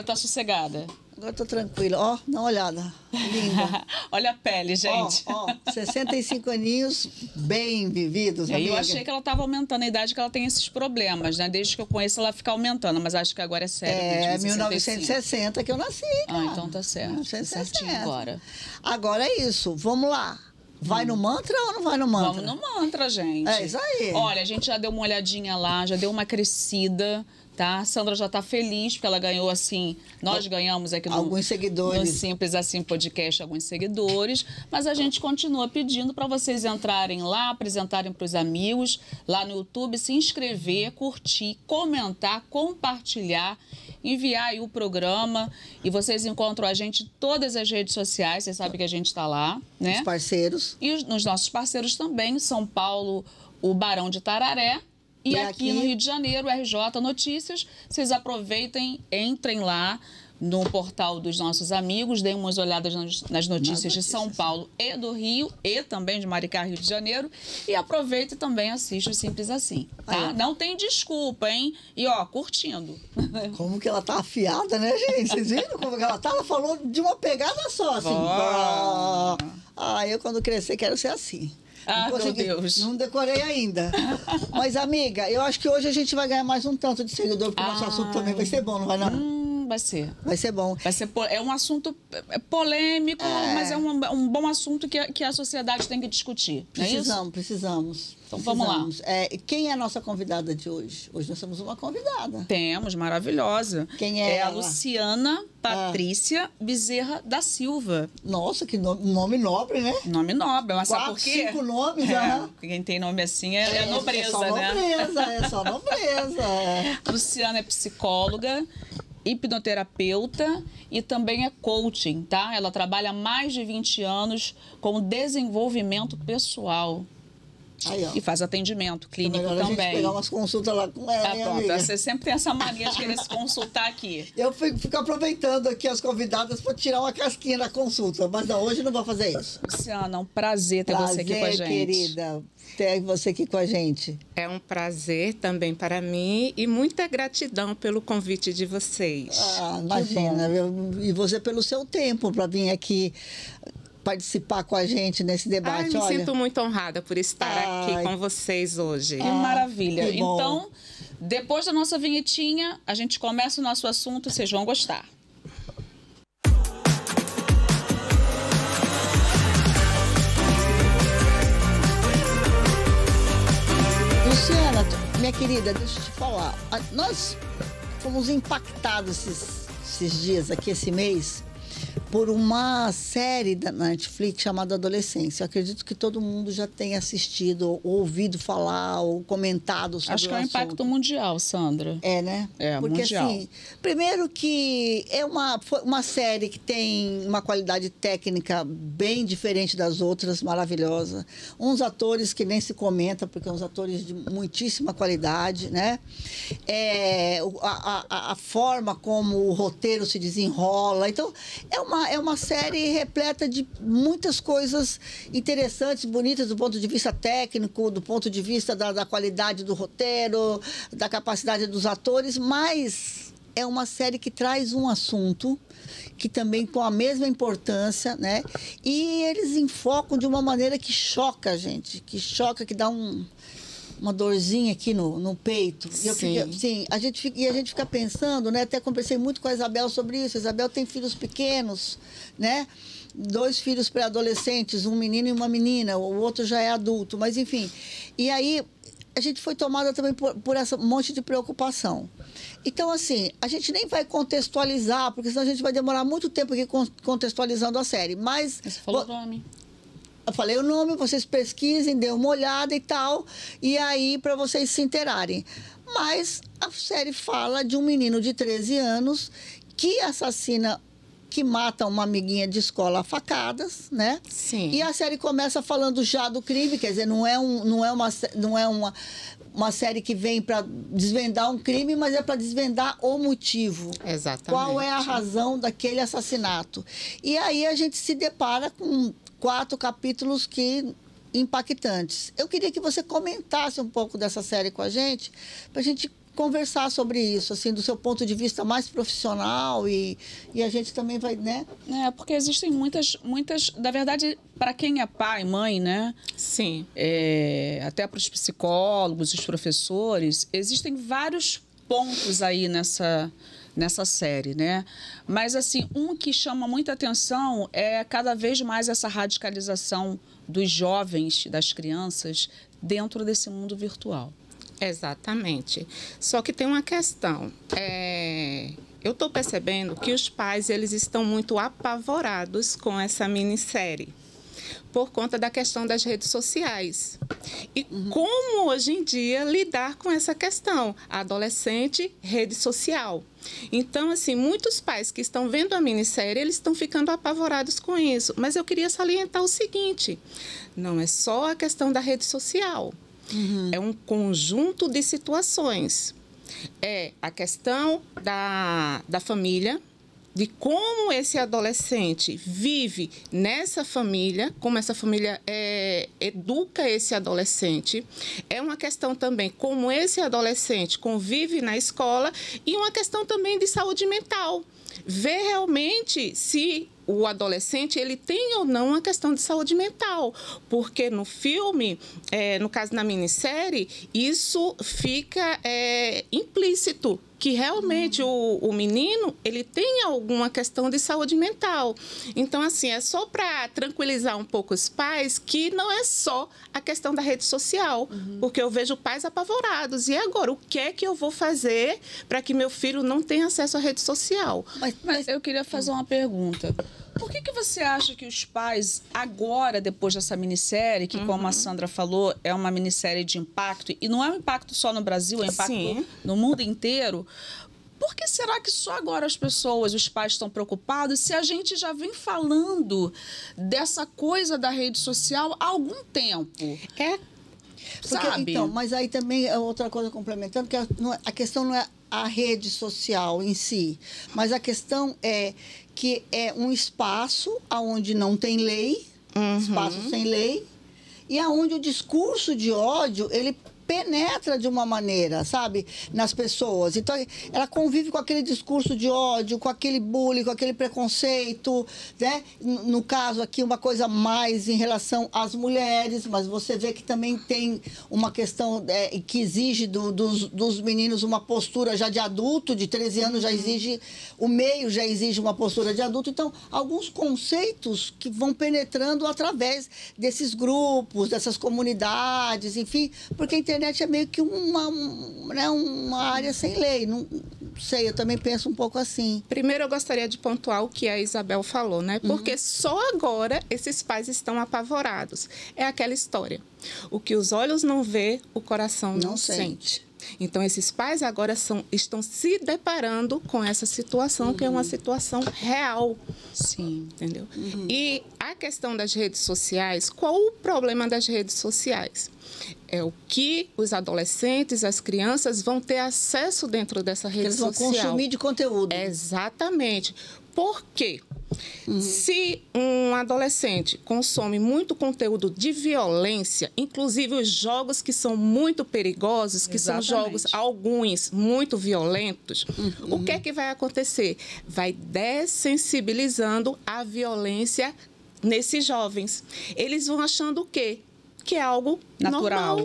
Tá sossegada? Agora tô tranquila. Ó, dá uma olhada. Linda. Olha a pele, gente. Ó, 65 aninhos bem vividos, amiga. Eu achei que ela estava aumentando a idade, que ela tem esses problemas, né? Desde que eu conheço, ela fica aumentando, mas acho que agora é sério. É 1960 que eu nasci, cara. Ah, então tá certo. 1960. Agora. Agora é isso. Vamos lá. Vai no mantra ou não vai no mantra? Vamos no mantra, gente. É isso aí. Olha, a gente já deu uma olhadinha lá, já deu uma crescida, tá? A Sandra já tá feliz, porque ela ganhou, assim... Nós ganhamos aqui no... Alguns seguidores. No Simples Assim Podcast, alguns seguidores. Mas a gente continua pedindo para vocês entrarem lá, apresentarem para os amigos, lá no YouTube, se inscrever, curtir, comentar, compartilhar, enviar aí o programa. E vocês encontram a gente em todas as redes sociais, vocês sabem que a gente está lá, né? Os parceiros. E nos nossos parceiros também, São Paulo, o Barão de Tararé. E aqui no Rio de Janeiro, RJ Notícias. Vocês aproveitem, entrem lá no portal dos nossos amigos, deem umas olhadas nas notícias de São Paulo e do Rio, e também de Maricá, Rio de Janeiro. E aproveitem também, assistam o Simples Assim, tá? Não tem desculpa, hein? E, ó, curtindo. Como que ela tá afiada, né, gente? Vocês viram como que ela tá? Ela falou de uma pegada só, assim. Eu, quando crescer, quero ser assim. Ah, meu Deus. Não decorei ainda. Mas, amiga, eu acho que hoje a gente vai ganhar mais um tanto de seguidor, porque o nosso assunto também vai ser bom, não vai não? Vai ser. Vai ser bom. É um assunto polêmico, mas é um bom assunto que a sociedade tem que discutir. Precisamos. Então vamos lá. Quem é a nossa convidada de hoje? Hoje nós temos uma convidada. Temos, maravilhosa. Quem é ela? A Luciana Patrícia Bezerra da Silva. Nossa, que nome nobre, né? Nome nobre, mas sabe por quê? 5 nomes, Quem tem nome assim é nobreza, né? É só nobreza. Luciana é psicóloga, hipnoterapeuta e também é coaching, tá? Ela trabalha há mais de 20 anos com desenvolvimento pessoal. Aí, e faz atendimento clínico também. A gente pegar umas consultas lá com ela, pronto. Amiga. Você sempre tem essa mania de querer se consultar aqui. Eu fico aproveitando aqui as convidadas para tirar uma casquinha da consulta, mas não, hoje não vou fazer isso. Luciana, um prazer ter você aqui com a gente. Querida, ter você aqui com a gente. É um prazer também para mim e muita gratidão pelo convite de vocês. Imagina, e você pelo seu tempo para vir aqui participar com a gente nesse debate. Me sinto muito honrada por estar aqui com vocês hoje. Que maravilha. Que então, depois da nossa vinhetinha, a gente começa o nosso assunto, vocês vão gostar. Luciana, minha querida, deixa eu te falar. Nós fomos impactados esses dias aqui, esse mês, por uma série da Netflix chamada Adolescência. Eu acredito que todo mundo já tenha assistido, ou ouvido falar, ou comentado sobre o assunto. Acho que é um impacto mundial, Sandra. É, né? Porque, mundial. Assim, primeiro que é uma série que tem uma qualidade técnica bem diferente das outras, maravilhosa. Uns atores que nem se comenta, porque são uns atores de muitíssima qualidade, né? A forma como o roteiro se desenrola. Então, é uma série repleta de muitas coisas interessantes, bonitas do ponto de vista técnico, do ponto de vista da qualidade do roteiro, da capacidade dos atores, mas é uma série que traz um assunto que também com a mesma importância, né? E eles enfocam de uma maneira que choca a gente, que dá uma dorzinha aqui no peito. E a gente fica pensando, né? Até conversei muito com a Isabel sobre isso. A Isabel tem filhos pequenos, né? 2 filhos pré-adolescentes, um menino e uma menina, o outro já é adulto, mas enfim. E aí a gente foi tomada também por essa monte de preocupação. Então, assim, a gente nem vai contextualizar, porque senão a gente vai demorar muito tempo aqui contextualizando a série. Mas você falou o nome. Eu falei o nome, vocês pesquisem, dêem uma olhada e tal, e aí para vocês se inteirarem. Mas a série fala de um menino de 13 anos que mata uma amiguinha de escola a facadas, né? Sim. E a série começa falando já do crime, quer dizer, não é uma série que vem para desvendar um crime, mas é para desvendar o motivo. Exatamente. Qual é a razão daquele assassinato? E aí a gente se depara com 4 capítulos impactantes. Eu queria que você comentasse um pouco dessa série com a gente, para a gente conversar sobre isso, assim, do seu ponto de vista mais profissional e a gente também vai, né? Porque existem muitas, na verdade, para quem é pai, mãe, né? Sim. Até para os psicólogos, os professores, existem vários pontos aí nessa série, né? Mas, assim, um que chama muita atenção é cada vez mais essa radicalização dos jovens, das crianças, dentro desse mundo virtual. Exatamente. Só que tem uma questão. Eu estou percebendo que os pais eles estão muito apavorados com essa minissérie por conta da questão das redes sociais. E como hoje em dia lidar com essa questão? Adolescente, rede social. Então, assim, muitos pais que estão vendo a minissérie, eles estão ficando apavorados com isso. Mas eu queria salientar o seguinte, não é só a questão da rede social. É um conjunto de situações. É a questão da família, de como esse adolescente vive nessa família, como essa família educa esse adolescente. É uma questão também como esse adolescente convive na escola e uma questão também de saúde mental. Ver realmente se o adolescente ele tem ou não uma questão de saúde mental, porque no filme, no caso na minissérie, isso fica implícito, que realmente o menino ele tem alguma questão de saúde mental. Então, assim, é só para tranquilizar um pouco os pais que não é só a questão da rede social, porque eu vejo pais apavorados. E agora, o que é que eu vou fazer para que meu filho não tenha acesso à rede social? Mas eu queria fazer uma pergunta. Por que você acha que os pais, agora, depois dessa minissérie, que, como a Sandra falou, é uma minissérie de impacto, e não é um impacto só no Brasil, é um impacto no mundo inteiro, por que será que só agora as pessoas, os pais, estão preocupados se a gente já vem falando dessa coisa da rede social há algum tempo? Porque, então, mas aí também é outra coisa complementando, que a questão não é a rede social em si, mas a questão é que é um espaço onde não tem lei, espaço sem lei, e aonde o discurso de ódio, ele penetra de uma maneira, sabe, nas pessoas. Então, ela convive com aquele discurso de ódio, com aquele bullying, com aquele preconceito, né? No caso aqui, uma coisa mais em relação às mulheres, mas você vê que também tem uma questão que exige dos meninos uma postura já de adulto, de 13 anos já exige, o meio já exige uma postura de adulto. Então, alguns conceitos que vão penetrando através desses grupos, dessas comunidades, enfim, porque a internet é meio que uma área sem lei. Não sei, eu também penso um pouco assim. Primeiro, eu gostaria de pontuar o que a Isabel falou, né? Porque só agora esses pais estão apavorados. É aquela história. O que os olhos não vê, o coração não sente. Então, esses pais agora estão se deparando com essa situação, que é uma situação real. Sim. Entendeu? E a questão das redes sociais, qual o problema das redes sociais? É o que os adolescentes, as crianças vão ter acesso dentro dessa rede social. Eles vão consumir de conteúdo. Exatamente. Por quê? Se um adolescente consome muito conteúdo de violência, inclusive os jogos que são muito perigosos, que são jogos, alguns, muito violentos, o que é que vai acontecer? Vai dessensibilizando a violência nesses jovens. Eles vão achando o quê? Que é algo natural.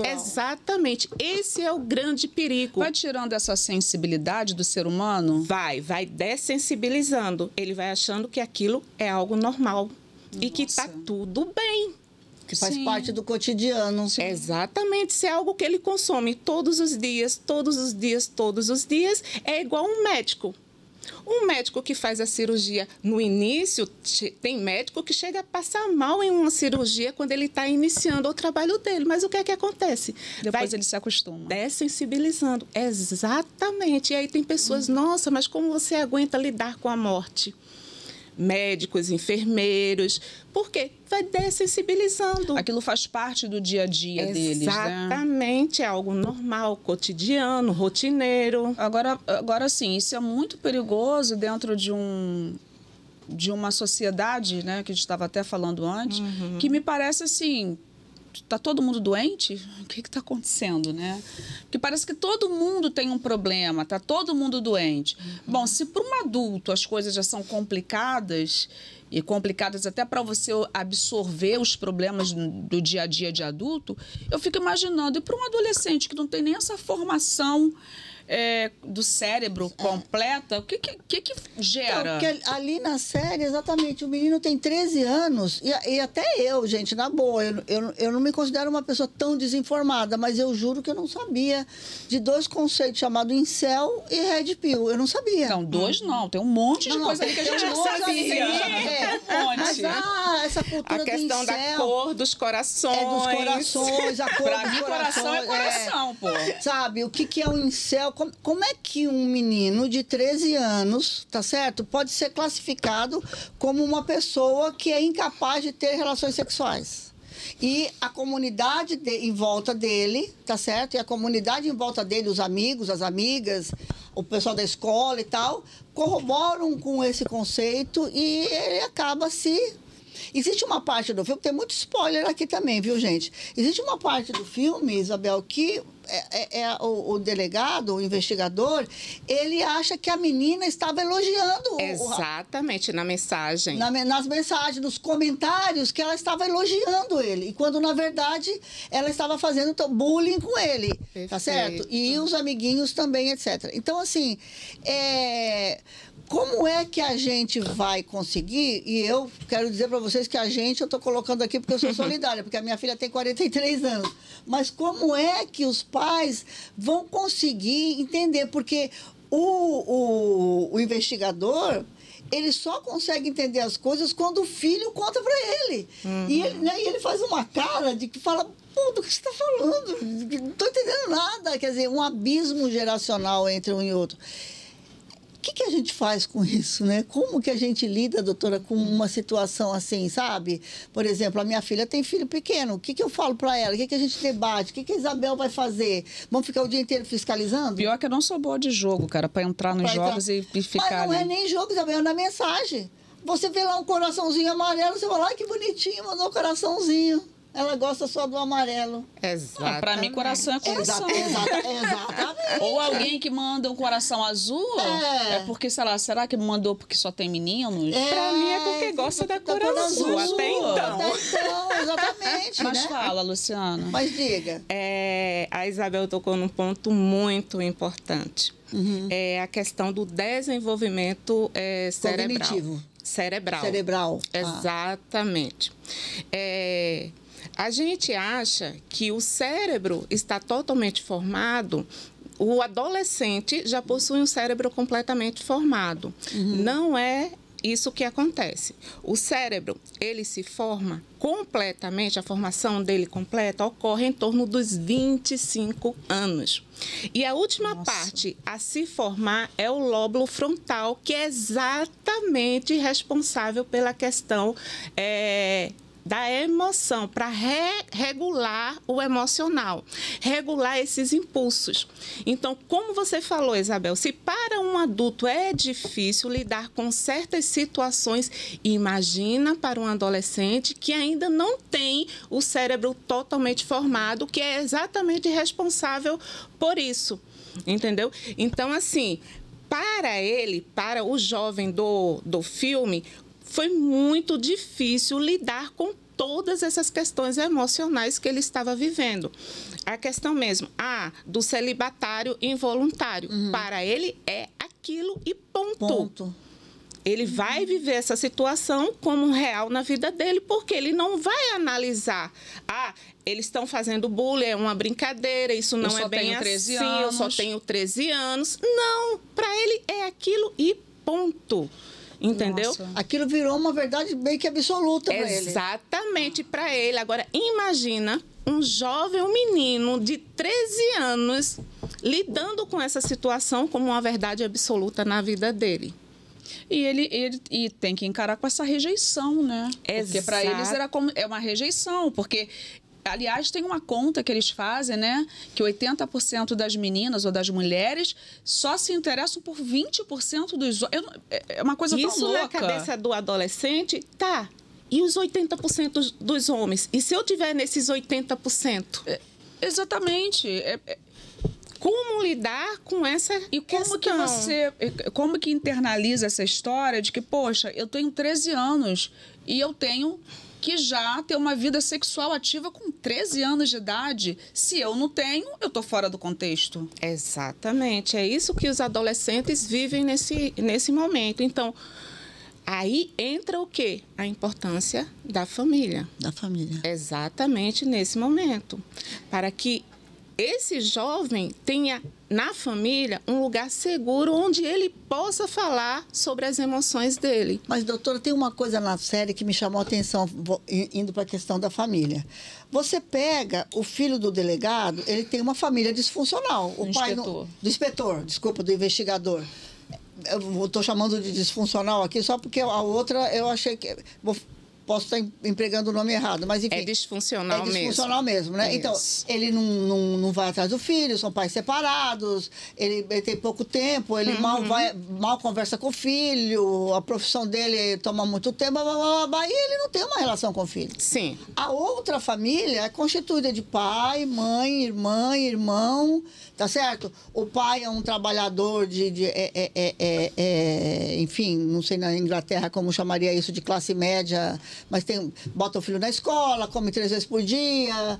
Exatamente. Esse é o grande perigo. Vai tirando essa sensibilidade do ser humano? Vai dessensibilizando. Ele vai achando que aquilo é algo normal. E que está tudo bem. Que faz parte do cotidiano. Sim. Exatamente. Se é algo que ele consome todos os dias, é igual um médico. Um médico que faz a cirurgia no início, tem médico que chega a passar mal em uma cirurgia quando ele está iniciando o trabalho dele. Mas o que é que acontece? Depois ele se acostuma. Dessensibilizando. Exatamente. E aí tem pessoas, nossa, mas como você aguenta lidar com a morte? Médicos, enfermeiros, porque vai dessensibilizando. Aquilo faz parte do dia a dia deles, né? Exatamente, é algo normal, cotidiano, rotineiro. Agora sim, isso é muito perigoso dentro de uma sociedade, né, que a gente estava até falando antes, que me parece assim, tá todo mundo doente? O que está acontecendo, né? Porque parece que todo mundo tem um problema, tá todo mundo doente. Bom, se para um adulto as coisas já são complicadas, e complicadas até para você absorver os problemas do dia a dia de adulto, eu fico imaginando, e para um adolescente que não tem nem essa formação do cérebro completa, o que gera? Então, porque ali na série, exatamente, o menino tem 13 anos, e até eu, gente, na boa, eu não me considero uma pessoa tão desinformada, mas eu juro que eu não sabia de 2 conceitos chamados incel e red pill. Eu não sabia. Não, 2 não, tem um monte de coisa ali que a gente não sabia. Um monte. Mas, essa cultura a questão do incel, da cor dos corações. dos corações, a cor pra dos mim, coração é coração, pô. Sabe, o que é um incel? Como é que um menino de 13 anos, tá certo, pode ser classificado como uma pessoa que é incapaz de ter relações sexuais? E a comunidade em volta dele, tá certo? E a comunidade em volta dele, os amigos, as amigas, o pessoal da escola e tal, corroboram com esse conceito e ele acaba se... Existe uma parte do filme, tem muito spoiler aqui também, viu, gente? Existe uma parte do filme, Isabel, que o delegado, o investigador, ele acha que a menina estava elogiando. Exatamente, na mensagem. Nas mensagens, nos comentários, que ela estava elogiando ele. E quando, na verdade, ela estava fazendo bullying com ele. Perfeito. Tá certo? E os amiguinhos também, etc. Então, assim, como é que a gente vai conseguir? E eu quero dizer para vocês que eu estou colocando aqui porque eu sou solidária, porque a minha filha tem 43 anos. Mas como é que os pais vão conseguir entender? Porque o investigador, ele só consegue entender as coisas quando o filho conta para ele. E ele faz uma cara de que fala... Pô, do que você está falando? Não estou entendendo nada. Quer dizer, um abismo geracional entre um e outro. O que a gente faz com isso, né? Como que a gente lida, doutora, com uma situação assim, sabe? Por exemplo, a minha filha tem filho pequeno. O que eu falo para ela? O que a gente debate? O que a Isabel vai fazer? Vamos ficar o dia inteiro fiscalizando? Pior que eu não sou boa de jogo, cara, para entrar nos jogos e ficar... Mas não é nem jogo, Isabel, é na mensagem. Você vê lá um coraçãozinho amarelo, você fala, ai, que bonitinho, mandou um coraçãozinho. Ela gosta só do amarelo. Exato. Para mim, coração é coração. Exatamente. Ou alguém que manda um coração azul, é porque, sei lá, será que mandou porque só tem meninos? Para mim é porque gosta da cor azul. Até então, exatamente. Mas né? fala, Luciana. Mas diga. A Isabel tocou num ponto muito importante. É a questão do desenvolvimento cerebral. Cognitivo. Cerebral. Exatamente. A gente acha que o cérebro está totalmente formado, o adolescente já possui um cérebro completamente formado. Não é isso que acontece. O cérebro, ele se forma completamente, a formação dele completa ocorre em torno dos 25 anos. E a última parte a se formar é o lóbulo frontal, que é exatamente responsável pela questão da emoção, para regular o emocional, regular esses impulsos. Então, como você falou, Isabel, se para um adulto é difícil lidar com certas situações, imagina para um adolescente que ainda não tem o cérebro totalmente formado, que é exatamente responsável por isso, entendeu? Então, assim, para o jovem do filme, foi muito difícil lidar com todas essas questões emocionais que ele estava vivendo. A questão mesmo, do celibatário involuntário. Para ele é aquilo e ponto. Ele vai viver essa situação como real na vida dele, porque ele não vai analisar. Eles estão fazendo bullying, é uma brincadeira, isso não é bem assim, eu só tenho 13 anos. Não, para ele é aquilo e ponto. Entendeu? Nossa. Aquilo virou uma verdade bem que absoluta para ele. Exatamente, para ele. Agora, imagina um jovem, um menino de 13 anos lidando com essa situação como uma verdade absoluta na vida dele. E ele tem que encarar com essa rejeição, né? Porque para eles é uma rejeição, porque... Aliás, tem uma conta que eles fazem, né? Que 80% das meninas ou das mulheres só se interessam por 20% dos homens. É uma coisa tão louca. Isso na cabeça do adolescente, E os 80% dos homens? E se eu tiver nesses 80%? Exatamente. Como lidar com essa questão? Como que internaliza essa história de que, poxa, eu tenho 13 anos e eu tenho que já ter uma vida sexual ativa com 13 anos de idade? Se eu não tenho, eu estou fora do contexto. Exatamente. É isso que os adolescentes vivem nesse momento. Então, aí entra o quê? A importância da família. Da família. Exatamente nesse momento. Para que esse jovem tenha na família um lugar seguro onde ele possa falar sobre as emoções dele. Mas, doutora, tem uma coisa na série que me chamou a atenção, indo para a questão da família. Você pega o filho do delegado, ele tem uma família disfuncional. O pai do inspetor, desculpa, do investigador. Eu estou chamando de disfuncional aqui só porque a outra eu achei que... Posso estar empregando o nome errado, mas enfim... É disfuncional mesmo. É disfuncional mesmo, né? Isso. Então, ele não vai atrás do filho, são pais separados, ele tem pouco tempo, ele mal conversa com o filho, a profissão dele toma muito tempo, e ele não tem uma relação com o filho. Sim. A outra família é constituída de pai, mãe, irmã, irmão, tá certo? O pai é um trabalhador enfim, não sei na Inglaterra como chamaria isso, de classe média... Mas bota o filho na escola, come 3 vezes por dia.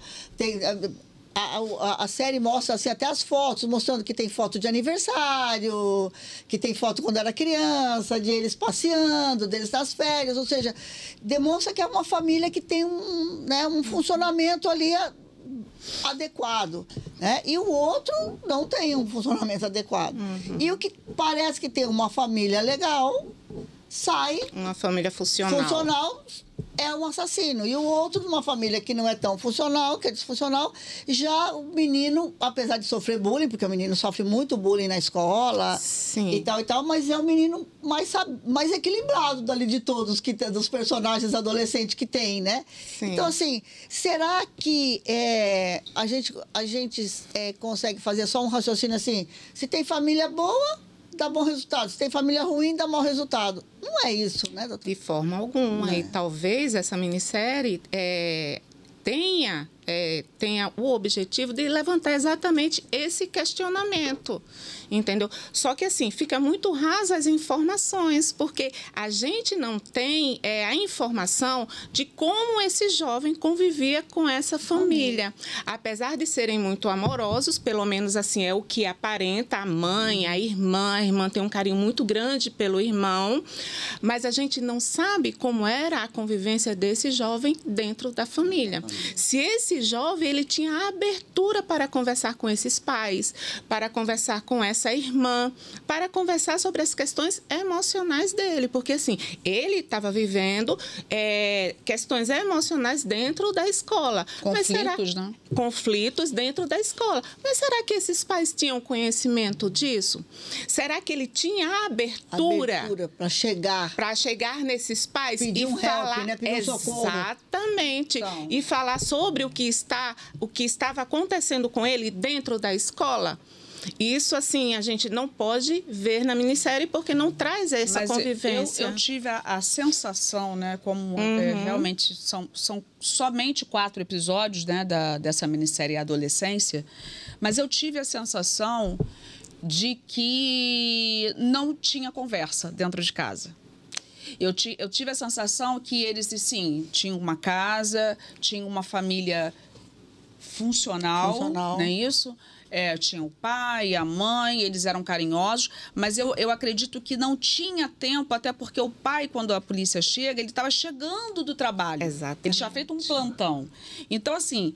A série mostra assim, até as fotos, mostrando que tem foto de aniversário, que tem foto quando era criança, de eles passeando, deles nas férias. Ou seja, demonstra que é uma família que tem um funcionamento ali adequado, né? E o outro não tem um funcionamento adequado. E o que parece que tem uma família legal... sai... Uma família funcional é um assassino. E o outro, numa família que não é tão funcional, que é disfuncional, já o menino, apesar de sofrer bullying, porque o menino sofre muito bullying na escola, sim, e tal, mas é o menino mais equilibrado dali de todos, dos personagens adolescentes que tem, né? Sim. Então, assim, será que a gente consegue fazer só um raciocínio assim, se tem família boa, dá bom resultado. Se tem família ruim, dá mau resultado. Não é isso, né, doutor? De forma alguma. E talvez essa minissérie tenha o objetivo de levantar exatamente esse questionamento, entendeu? Só que, assim, fica muito rasa as informações, porque a gente não tem a informação de como esse jovem convivia com essa família. Apesar de serem muito amorosos, pelo menos, assim, é o que aparenta a mãe, a irmã tem um carinho muito grande pelo irmão, mas a gente não sabe como era a convivência desse jovem dentro da família. Se esse jovem, ele tinha abertura para conversar com esses pais, para conversar com essa irmã, para conversar sobre as questões emocionais dele, porque, assim, ele estava vivendo questões emocionais dentro da escola. Conflitos, né? Conflitos dentro da escola. Mas será que esses pais tinham conhecimento disso? Será que ele tinha abertura para chegar nesses pais pedir e falar help, né? Pedir socorro. Exatamente. Então, e falar sobre o que estava acontecendo com ele dentro da escola? Isso, assim, a gente não pode ver na minissérie porque não traz essa convivência. Eu tive a sensação, né, como realmente são somente 4 episódios, né, dessa minissérie Adolescência, mas eu tive a sensação de que não tinha conversa dentro de casa. Eu tive a sensação que eles, assim, tinham uma casa, tinham uma família funcional, não é isso? Tinha o pai, a mãe, eles eram carinhosos, mas eu acredito que não tinha tempo, até porque o pai, quando a polícia chega, ele estava chegando do trabalho. Exatamente. Ele tinha feito um plantão. Então, assim,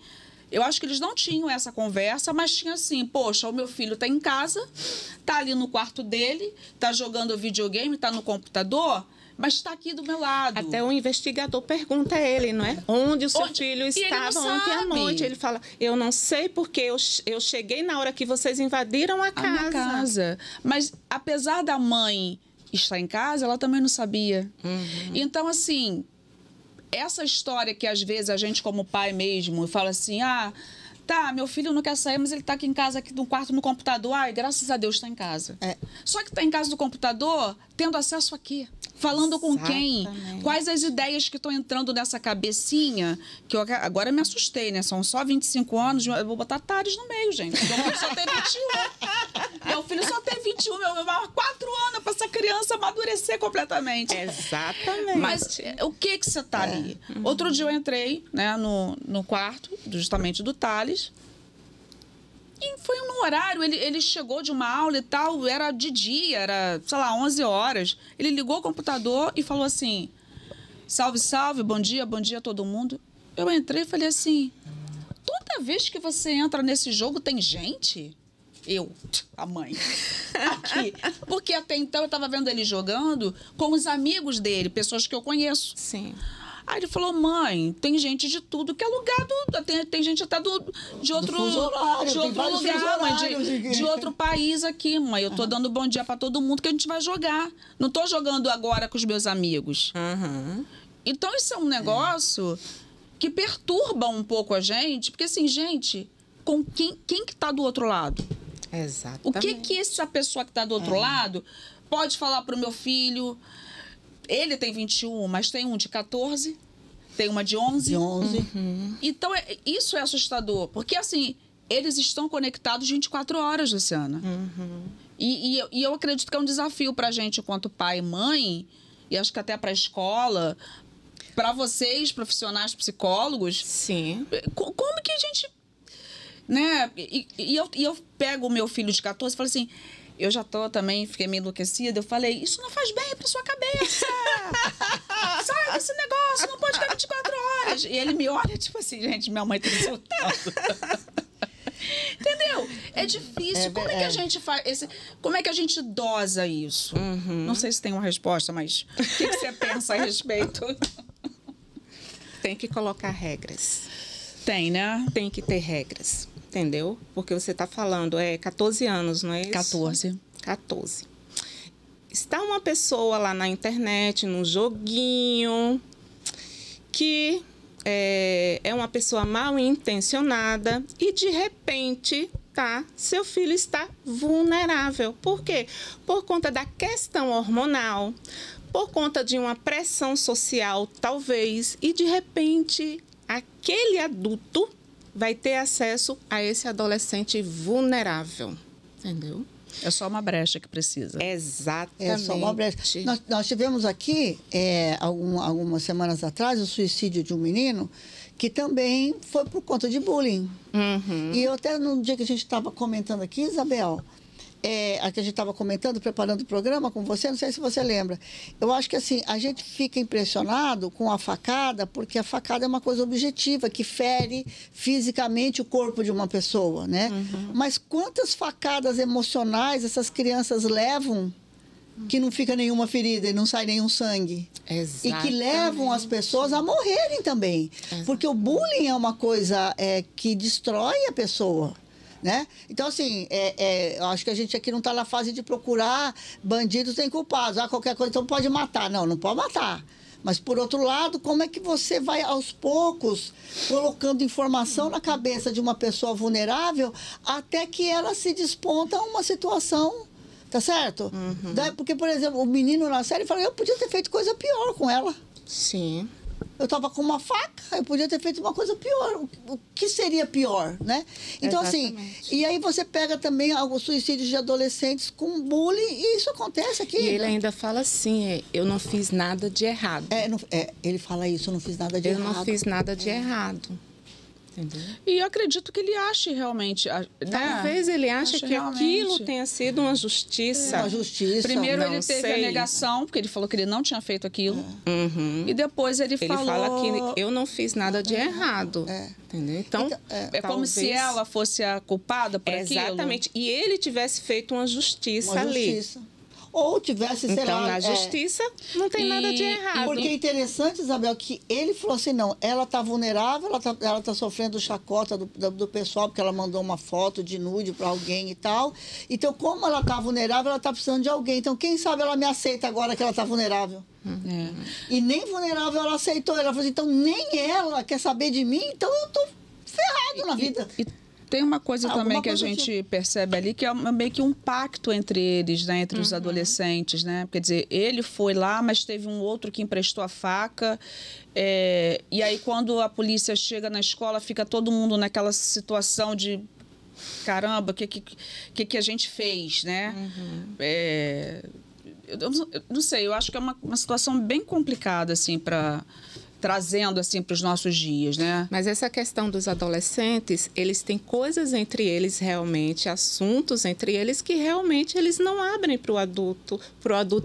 eu acho que eles não tinham essa conversa, mas tinha assim, poxa, o meu filho está em casa, está ali no quarto dele, está jogando videogame, está no computador... mas está aqui do meu lado. Até o investigador pergunta a ele, não é? Onde o seu filho estava ontem à noite. Ele fala, eu não sei porque eu cheguei na hora que vocês invadiram a casa. Minha casa. Mas, apesar da mãe estar em casa, ela também não sabia. Então, assim, essa história que, às vezes, a gente, como pai mesmo, fala assim, tá, meu filho não quer sair, mas ele está aqui em casa, aqui no quarto, no computador. Ai, graças a Deus está em casa. Só que está em casa do computador, tendo acesso aqui. Falando com quem? Quais as ideias que estão entrando nessa cabecinha? Que eu agora me assustei, né? São só 25 anos, eu vou botar Tales no meio, gente. Meu filho só tem 21. Meu filho só tem 21, meu 4 anos para essa criança amadurecer completamente. Exatamente. Mas o que você tá ali? Outro dia eu entrei, né, no quarto, justamente do Tales. E foi num horário, ele chegou de uma aula e tal, era de dia, era, sei lá, 11 horas. Ele ligou o computador e falou assim, salve, salve, bom dia a todo mundo. Eu entrei e falei assim, toda vez que você entra nesse jogo tem gente? Eu, a mãe, aqui. Porque até então eu estava vendo ele jogando com os amigos dele, pessoas que eu conheço. Sim. Aí ele falou, mãe, tem gente de tudo que é lugar, tem gente até de outro lugar, mãe, de outro país aqui, mãe. Eu tô dando bom dia para todo mundo que a gente vai jogar. Não tô jogando agora com os meus amigos. Então, isso é um negócio que perturba um pouco a gente, porque assim, gente, com quem que tá do outro lado? Exatamente. O que essa pessoa que tá do outro lado pode falar pro meu filho? Ele tem 21, mas tem um de 14, tem uma de 11. Então, isso é assustador, porque assim, eles estão conectados 24 horas, Luciana. E eu acredito que é um desafio pra gente, enquanto pai e mãe, e acho que até pra escola, pra vocês, profissionais psicólogos. Sim. Como que a gente... Né? E eu pego o meu filho de 14 e falo assim... Eu já também, fiquei meio enlouquecida. Eu falei, isso não faz bem pra sua cabeça. Sai desse negócio, não pode ficar 24 horas. E ele me olha, tipo assim, gente, minha mãe tá insultando. Entendeu? É difícil. Como é que a gente faz como é que a gente dosa isso? Não sei se tem uma resposta, mas o que você pensa a respeito? Tem que colocar regras. Tem, né? Tem que ter regras. Entendeu? Porque você está falando, 14 anos, não é isso? 14. Está uma pessoa lá na internet, num joguinho, que é uma pessoa mal intencionada e, de repente, seu filho está vulnerável. Por quê? Por conta da questão hormonal, por conta de uma pressão social, talvez, e, de repente, aquele adulto vai ter acesso a esse adolescente vulnerável, entendeu? É só uma brecha que precisa. Exatamente. É só uma brecha. Nós tivemos aqui, algumas semanas atrás, o suicídio de um menino que também foi por conta de bullying. E eu até no dia que a gente estava comentando aqui, Isabel, a que a gente estava comentando, preparando o programa com você, não sei se você lembra. Eu acho que assim, a gente fica impressionado com a facada, porque a facada é uma coisa objetiva, que fere fisicamente o corpo de uma pessoa, né? Mas quantas facadas emocionais essas crianças levam que não fica nenhuma ferida e não sai nenhum sangue? Exatamente. E que levam as pessoas a morrerem também. Exatamente. Porque o bullying é uma coisa que destrói a pessoa. Né? Então, assim, eu acho que a gente aqui não está na fase de procurar bandidos nem culpados. Qualquer coisa, então pode matar. Não pode matar. Mas, por outro lado, como é que você vai, aos poucos, colocando informação na cabeça de uma pessoa vulnerável até que ela se desponta a uma situação, tá certo? Porque, por exemplo, o menino na série fala, eu podia ter feito coisa pior com ela. Sim. Eu estava com uma faca, eu podia ter feito uma coisa pior. O que seria pior, né? Então, exatamente. Assim, e aí você pega também alguns suicídios de adolescentes com bullying, e isso acontece aqui. E ele ainda fala assim, eu não fiz nada de errado. Ele fala isso, eu não fiz nada de errado. Eu não fiz nada de errado. Entendeu? E eu acredito que ele ache realmente... Né? Talvez ele ache que realmente aquilo tenha sido uma justiça. Uma justiça. Primeiro ele teve a negação, porque ele falou que ele não tinha feito aquilo. E depois ele falou... Ele fala que eu não fiz nada de errado. Entendeu? Então, é como se ela fosse a culpada por aquilo. Exatamente. E ele tivesse feito uma justiça ali. Ou tivesse, sei lá... Então, na justiça, não tem nada de errado. Porque é interessante, Isabel, que ele falou assim, não, ela está vulnerável, ela tá sofrendo chacota do pessoal, porque ela mandou uma foto de nude para alguém e tal. Então, como ela está vulnerável, ela está precisando de alguém. Então, quem sabe ela me aceita agora que ela está vulnerável. E nem vulnerável ela aceitou. Ela falou assim, então, nem ela quer saber de mim, então eu estou ferrado na vida. Tem uma coisa também que a gente percebe ali, que é meio que um pacto entre eles, né? Entre os adolescentes, né? Quer dizer, ele foi lá, mas teve um outro que emprestou a faca. E aí, quando a polícia chega na escola, fica todo mundo naquela situação de... Caramba, o que a gente fez, né? Eu não sei, eu acho que é uma situação bem complicada, assim, trazendo assim para os nossos dias, né? Mas essa questão dos adolescentes, eles têm coisas entre eles realmente, assuntos entre eles que realmente eles não abrem para o adulto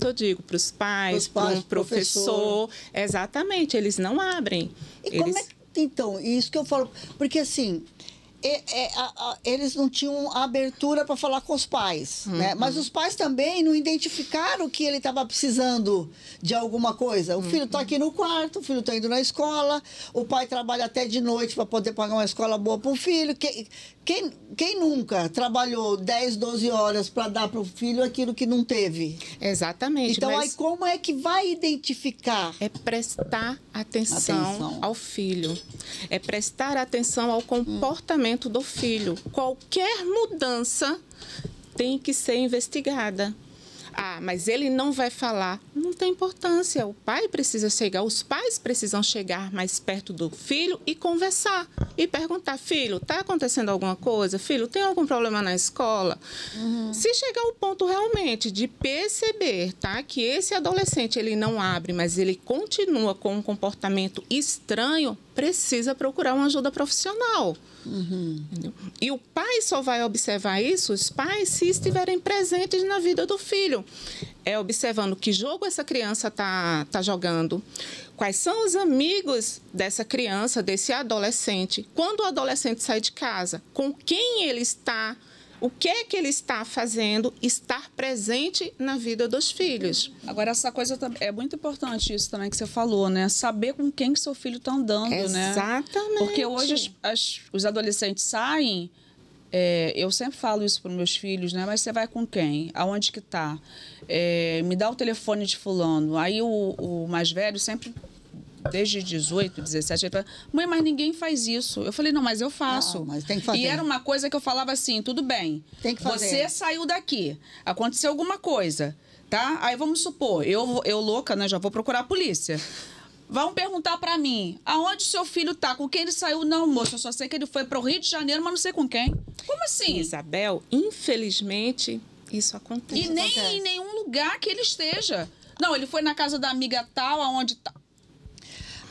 eu digo, para os pais, para um professor. Exatamente, eles não abrem. E como é que, então, isso que eu falo, porque assim... eles não tinham abertura para falar com os pais, né? Mas os pais também não identificaram que ele estava precisando de alguma coisa. O filho está aqui no quarto, o filho está indo na escola, o pai trabalha até de noite para poder pagar uma escola boa para o filho. Quem nunca trabalhou 10, 12 horas para dar para o filho aquilo que não teve? Exatamente. Então, aí como é que vai identificar? É prestar atenção ao filho. É prestar atenção ao comportamento do filho. Qualquer mudança tem que ser investigada. Ah, mas ele não vai falar. Não tem importância. O pai precisa chegar, os pais precisam chegar mais perto do filho e conversar. E perguntar, filho, está acontecendo alguma coisa? Filho, tem algum problema na escola? Se chegar ao ponto realmente de perceber, tá, que esse adolescente ele não abre, mas ele continua com um comportamento estranho, precisa procurar uma ajuda profissional. E o pai só vai observar isso, os pais, se estiverem presentes na vida do filho. Observando que jogo essa criança está jogando, quais são os amigos dessa criança, desse adolescente, quando o adolescente sai de casa, com quem ele está, o que é que ele está fazendo, estar presente na vida dos filhos. Agora, essa coisa é muito importante, isso também que você falou, né? Saber com quem que seu filho está andando, né? Exatamente. Porque hoje os adolescentes saem, eu sempre falo isso para os meus filhos, né? Mas você vai com quem? Aonde que está? Me dá o telefone de fulano. Aí o mais velho sempre... Desde 18, 17, ele fala, mãe, mas ninguém faz isso. Eu falei, não, mas eu faço. Mas tem que fazer. E era uma coisa que eu falava assim, tudo bem. Tem que fazer. Você saiu daqui, aconteceu alguma coisa, tá? Aí vamos supor, eu louca, né, já vou procurar a polícia. Vão perguntar pra mim, aonde seu filho tá? Com quem ele saiu? Não, moço, eu só sei que ele foi pro Rio de Janeiro, mas não sei com quem. Como assim? Isabel, infelizmente, isso acontece. E nem em nenhum lugar que ele esteja. Não, ele foi na casa da amiga tal, aonde tá.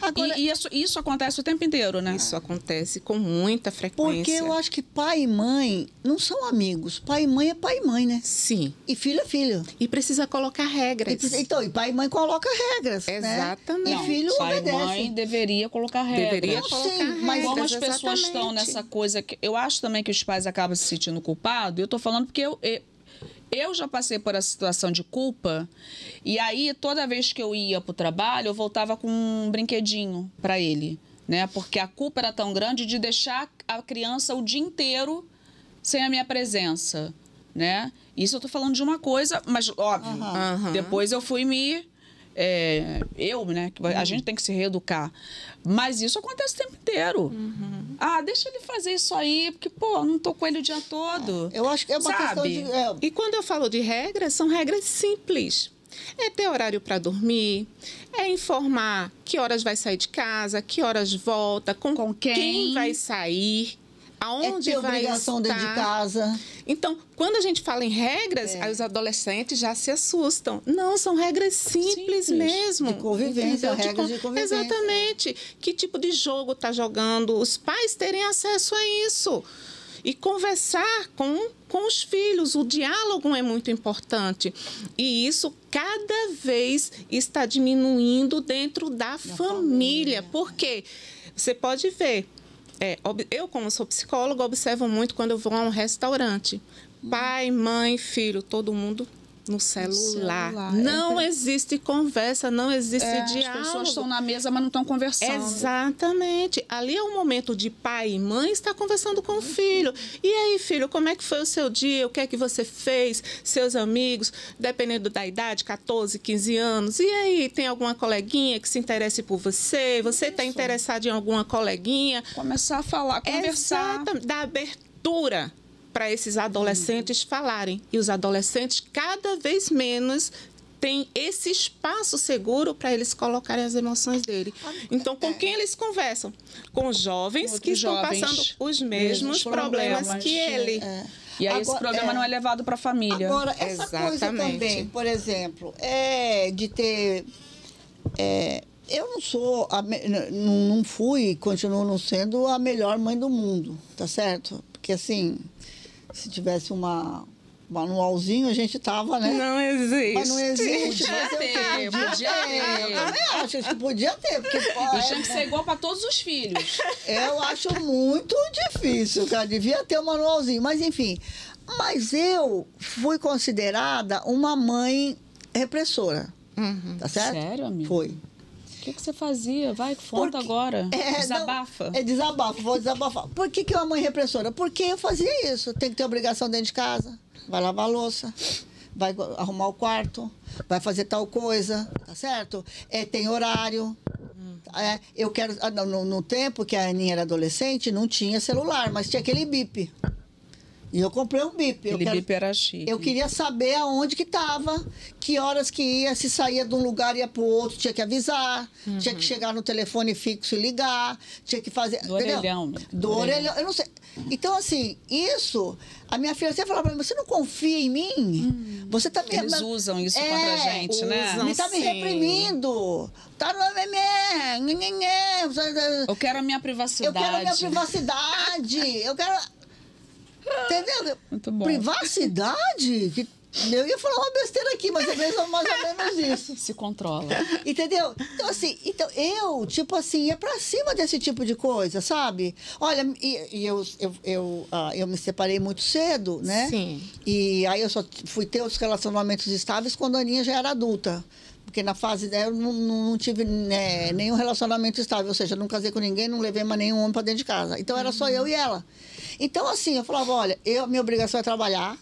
Agora, e isso acontece o tempo inteiro, né? Isso acontece com muita frequência. Porque eu acho que pai e mãe não são amigos. Pai e mãe é pai e mãe, né? Sim. E filho é filho. E precisa colocar regras. E pai e mãe coloca regras, exatamente. Né? E filho pai obedece. Pai e mãe deveria colocar regras. Deveria colocar regras. Mas como as pessoas exatamente. Estão nessa coisa... Eu acho também que os pais acabam se sentindo culpados. Eu estou falando porque eu já passei por essa situação de culpa, e aí toda vez que eu ia para o trabalho, eu voltava com um brinquedinho para ele, né? Porque a culpa era tão grande de deixar a criança o dia inteiro sem a minha presença, né? Isso eu tô falando de uma coisa, mas óbvio, depois eu fui né? A gente tem que se reeducar. Mas isso acontece o tempo inteiro. Ah, deixa ele fazer isso aí, porque, pô, não tô com ele o dia todo. Eu acho que é uma questão de... E quando eu falo de regras, são regras simples. É ter horário para dormir, é informar que horas vai sair de casa, que horas volta, com quem vai sair, aonde vai obrigação estar. dentro de casa. Então, quando a gente fala em regras, aí os adolescentes já se assustam. Não, são regras simples mesmo. De convivência, regras de convivência. Exatamente. Que tipo de jogo está jogando? Os pais terem acesso a isso. E conversar com os filhos. O diálogo é muito importante. E isso cada vez está diminuindo dentro da família. Por quê? Você pode ver. Eu, como sou psicóloga, observo muito quando eu vou a um restaurante. Pai, mãe, filho, todo mundo no celular. Não existe conversa, não existe diálogo. As pessoas estão na mesa, mas não estão conversando. Exatamente. Ali é o momento de pai e mãe estar conversando com o filho. E aí, filho, como é que foi o seu dia? O que é que você fez? Seus amigos, dependendo da idade, 14, 15 anos. E aí, tem alguma coleguinha que se interesse por você? Você está interessado em alguma coleguinha? Começar a falar, conversar. Da abertura abertura para esses adolescentes falarem. E os adolescentes cada vez menos têm esse espaço seguro para eles colocarem as emoções dele. Então, com quem eles conversam? Com jovens que estão passando os mesmos problemas que ele. E aí esse problema não é levado para a família. Agora, essa coisa também, por exemplo, de ter... eu não sou, não fui e continuo não sendo a melhor mãe do mundo, tá certo? Porque, assim, se tivesse manualzinho, a gente tava, né? Não existe. Mas não existe. Podia ter. Eu também acho que podia ter. Porque, tinha que ser igual para todos os filhos. Eu acho muito difícil, cara. Devia ter um manualzinho. Mas, enfim. Mas eu fui considerada uma mãe repressora. Tá certo? Sério, amiga? Foi. O que você fazia? Vai, conta agora. Desabafa. Desabafo, vou desabafar. Por que uma mãe repressora? Porque eu fazia isso. Tem que ter obrigação dentro de casa. Vai lavar a louça, vai arrumar o quarto, vai fazer tal coisa, tá certo? Tem horário. Eu quero... No tempo que a Aninha era adolescente, não tinha celular, mas tinha aquele bip. E eu comprei um bip. Bip era chique. Eu queria saber aonde que estava, que horas que ia, se saía de um lugar e ia para o outro, tinha que avisar, tinha que chegar no telefone fixo e ligar, tinha que fazer... Do orelhão. Do orelhão, eu não sei. Então, assim, isso... A minha filha sempre falava para mim, você não confia em mim? Você tá me... Eles usam isso contra a gente, né? Me tá me reprimindo. Tá no Eu quero a minha privacidade. Eu quero a minha privacidade. Eu quero... Entendeu? Muito bom. Privacidade? Eu ia falar uma besteira aqui, mas é mais ou menos isso. Se controla. Entendeu? Então, assim, eu, tipo assim, ia pra cima desse tipo de coisa, sabe? Olha, eu me separei muito cedo, né? Sim. E aí eu só fui ter os relacionamentos estáveis quando a Aninha já era adulta. Porque na fase dela eu não tive nenhum relacionamento estável. Ou seja, não casei com ninguém, não levei mais nenhum homem pra dentro de casa. Então era só eu e ela. Então, assim, eu falava, olha, minha obrigação é trabalhar,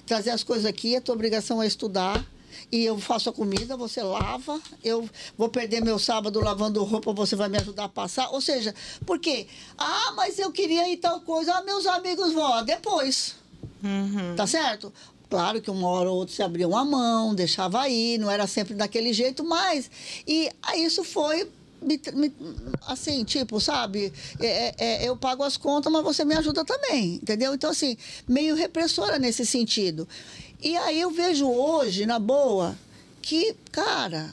trazer as coisas aqui, a tua obrigação é estudar, e eu faço a comida, você lava, eu vou perder meu sábado lavando roupa, você vai me ajudar a passar. Ou seja, por quê? Mas eu queria ir tal coisa, meus amigos vão, depois. Tá certo? Claro que uma hora ou outra se abria uma mão, deixava aí, não era sempre daquele jeito, mas... E aí isso foi... assim, tipo, sabe? Eu pago as contas, mas você me ajuda também, entendeu? Então, assim, meio repressora nesse sentido. E aí eu vejo hoje, na boa, que, cara,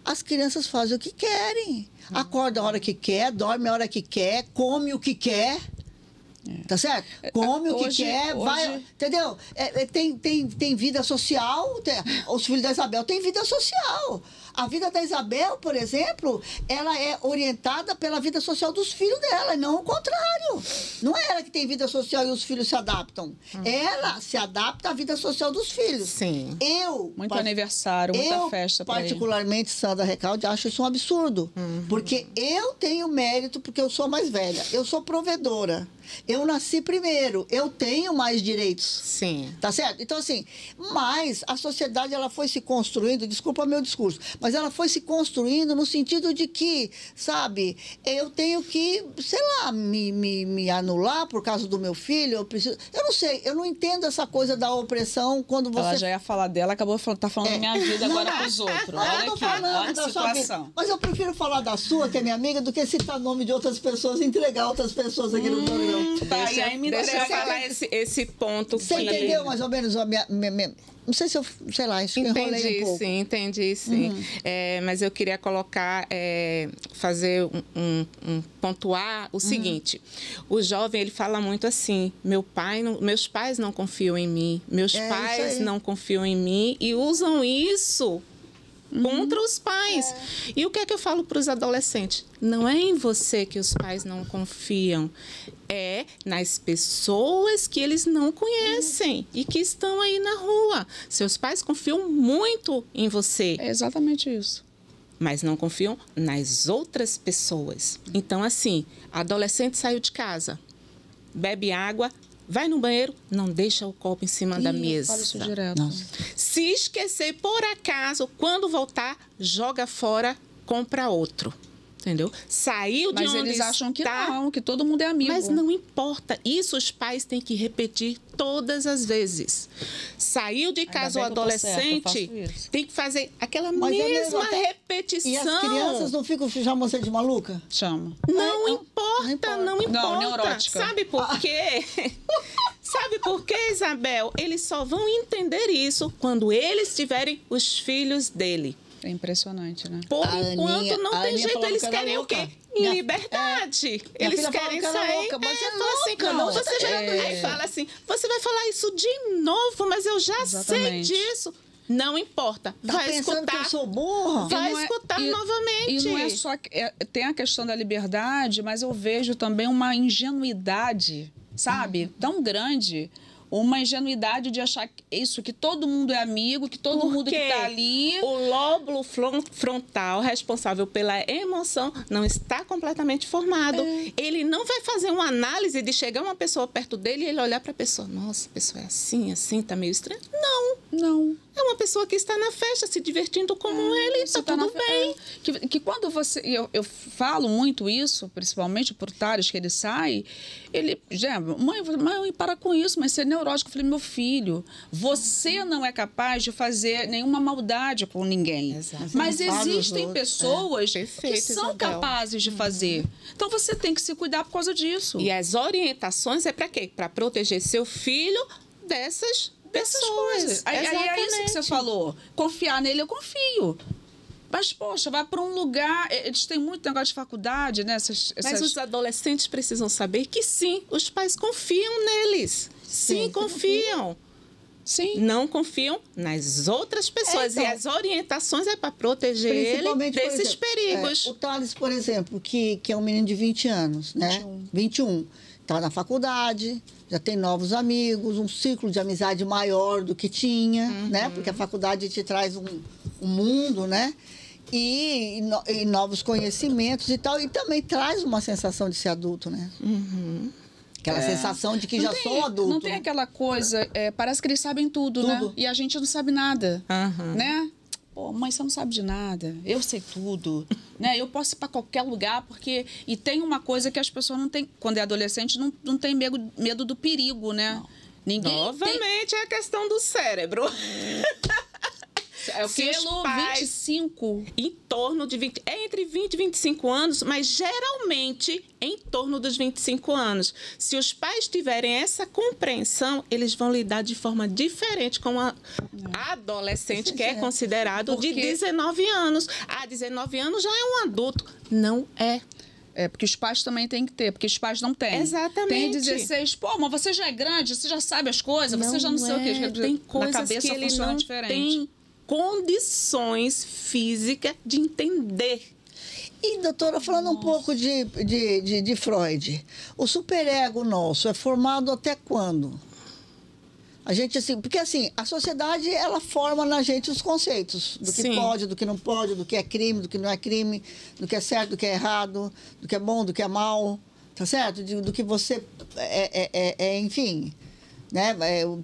as crianças fazem o que querem. Acorda a hora que quer, dorme a hora que quer, come o que quer. Tá certo? Come o que quer, vai... Entendeu? Tem vida social, os filhos da Isabel têm vida social. A vida da Isabel, por exemplo, ela é orientada pela vida social dos filhos dela, e não o contrário. Não é ela que tem vida social e os filhos se adaptam. Ela se adapta à vida social dos filhos. Sim. Muito aniversário, muita festa para ele. Particularmente, Sandra Recalde, acho isso um absurdo. Porque eu tenho mérito, porque eu sou mais velha. Eu sou provedora. Eu nasci primeiro, eu tenho mais direitos. Sim. Tá certo? Então, assim, mas a sociedade, ela foi se construindo, desculpa meu discurso, mas ela foi se construindo no sentido de que, sabe, eu tenho que, sei lá, me anular por causa do meu filho, eu não sei, eu não entendo essa coisa da opressão quando você... Ela já ia falar dela, acabou tá falando da minha vida agora pros outros. Olha aqui, olha a situação. Mas eu prefiro falar da sua, que é minha amiga, do que citar nome de outras pessoas e entregar outras pessoas aqui no programa. Deixa eu falar esse ponto. Você entendeu mais ou menos a minha... Não sei se eu, sei lá, acho que enrolei um pouco. Entendi sim. Mas eu queria colocar, fazer pontuar o seguinte. O jovem, ele fala muito assim, meus pais não confiam em mim, meus pais não confiam em mim, e usam isso contra os pais. E o que é que eu falo para os adolescentes? Não é em você que os pais não confiam, é nas pessoas que eles não conhecem e que estão aí na rua. Seus pais confiam muito em você. É exatamente isso. Mas não confiam nas outras pessoas. Então, assim, adolescente saiu de casa, bebe água, vai no banheiro, não deixa o copo em cima da mesa. Fala isso direto. Nossa. Se esquecer, por acaso, quando voltar, joga fora, compra outro. Entendeu? Saiu de onde está... Mas eles acham que não, que todo mundo é amigo. Mas não importa. Isso os pais têm que repetir todas as vezes. Saiu de casa o adolescente, tem que fazer aquela mesma repetição. E as crianças não ficam chamando você de maluca? Chama. Não importa. Não, neurótica. Sabe por quê? Sabe por quê, Isabel? Eles só vão entender isso quando eles tiverem os filhos dele. É impressionante, né? Por enquanto não tem jeito, eles querem o quê? Liberdade. Eles querem sair. Aí fala assim, você vai falar isso de novo, mas eu já sei disso. Não importa. Vai escutar. Que eu sou burra? Vai escutar novamente. E não é só... tem a questão da liberdade, mas eu vejo também uma ingenuidade, sabe? Tão grande... Uma ingenuidade de achar isso, que todo mundo é amigo, que todo mundo que está ali... O lóbulo frontal responsável pela emoção não está completamente formado. Ele não vai fazer uma análise de chegar uma pessoa perto dele e ele olhar para a pessoa. Nossa, a pessoa é assim, está meio estranha. Não. É uma pessoa que está na festa, se divertindo como ele, está tudo bem. Que quando você... Eu falo muito isso, principalmente por Thales, que ele sai, ele... Mãe, para com isso, mas você é neurótico. Eu falei, meu filho, você não é capaz de fazer nenhuma maldade com ninguém. Exatamente. Mas existem pessoas que são capazes de fazer. Então, você tem que se cuidar por causa disso. E as orientações é para quê? Para proteger seu filho dessas coisas. Aí é isso que você falou. Confiar nele, eu confio. Mas, poxa, vai para um lugar... Eles têm muito negócio de faculdade, né? Mas os adolescentes precisam saber que sim, os pais confiam neles. Sim, confiam. Sim. Não confiam nas outras pessoas. E as orientações é para proteger ele desses perigos. O Thales, por exemplo, que é um menino de 20 anos, né? 21. Está na faculdade, já tem novos amigos, um ciclo de amizade maior do que tinha, né? Porque a faculdade te traz um mundo, né? E novos conhecimentos e tal. E também traz uma sensação de ser adulto, né? Aquela sensação de que já sou adulto. Não tem aquela coisa, parece que eles sabem tudo, né? E a gente não sabe nada, né? Pô, mãe, você não sabe de nada. Eu sei tudo, né? Eu posso ir para qualquer lugar, porque... E tem uma coisa que as pessoas não têm... Quando é adolescente, não tem medo do perigo, né? Ninguém Novamente é a questão do cérebro. É o quilo 25. Em torno de 20... É entre 20 e 25 anos, mas geralmente em torno dos 25 anos. Se os pais tiverem essa compreensão, eles vão lidar de forma diferente com a adolescente, que é considerado de 19 anos. 19 anos já é um adulto. Não é. Porque os pais também têm que ter, porque os pais não têm. Exatamente. Tem 16, pô, mas você já é grande, você já sabe as coisas, você já não sei o que. Tem coisas na cabeça que ele funciona não diferente. Tem condições físicas de entender. E, doutora, falando um pouco de Freud, o superego nosso é formado até quando? A gente, assim, porque assim, a sociedade, ela forma na gente os conceitos do que pode, do que não pode, do que é crime, do que não é crime, do que é certo, do que é errado, do que é bom, do que é mal, tá certo? Do que você enfim... Né?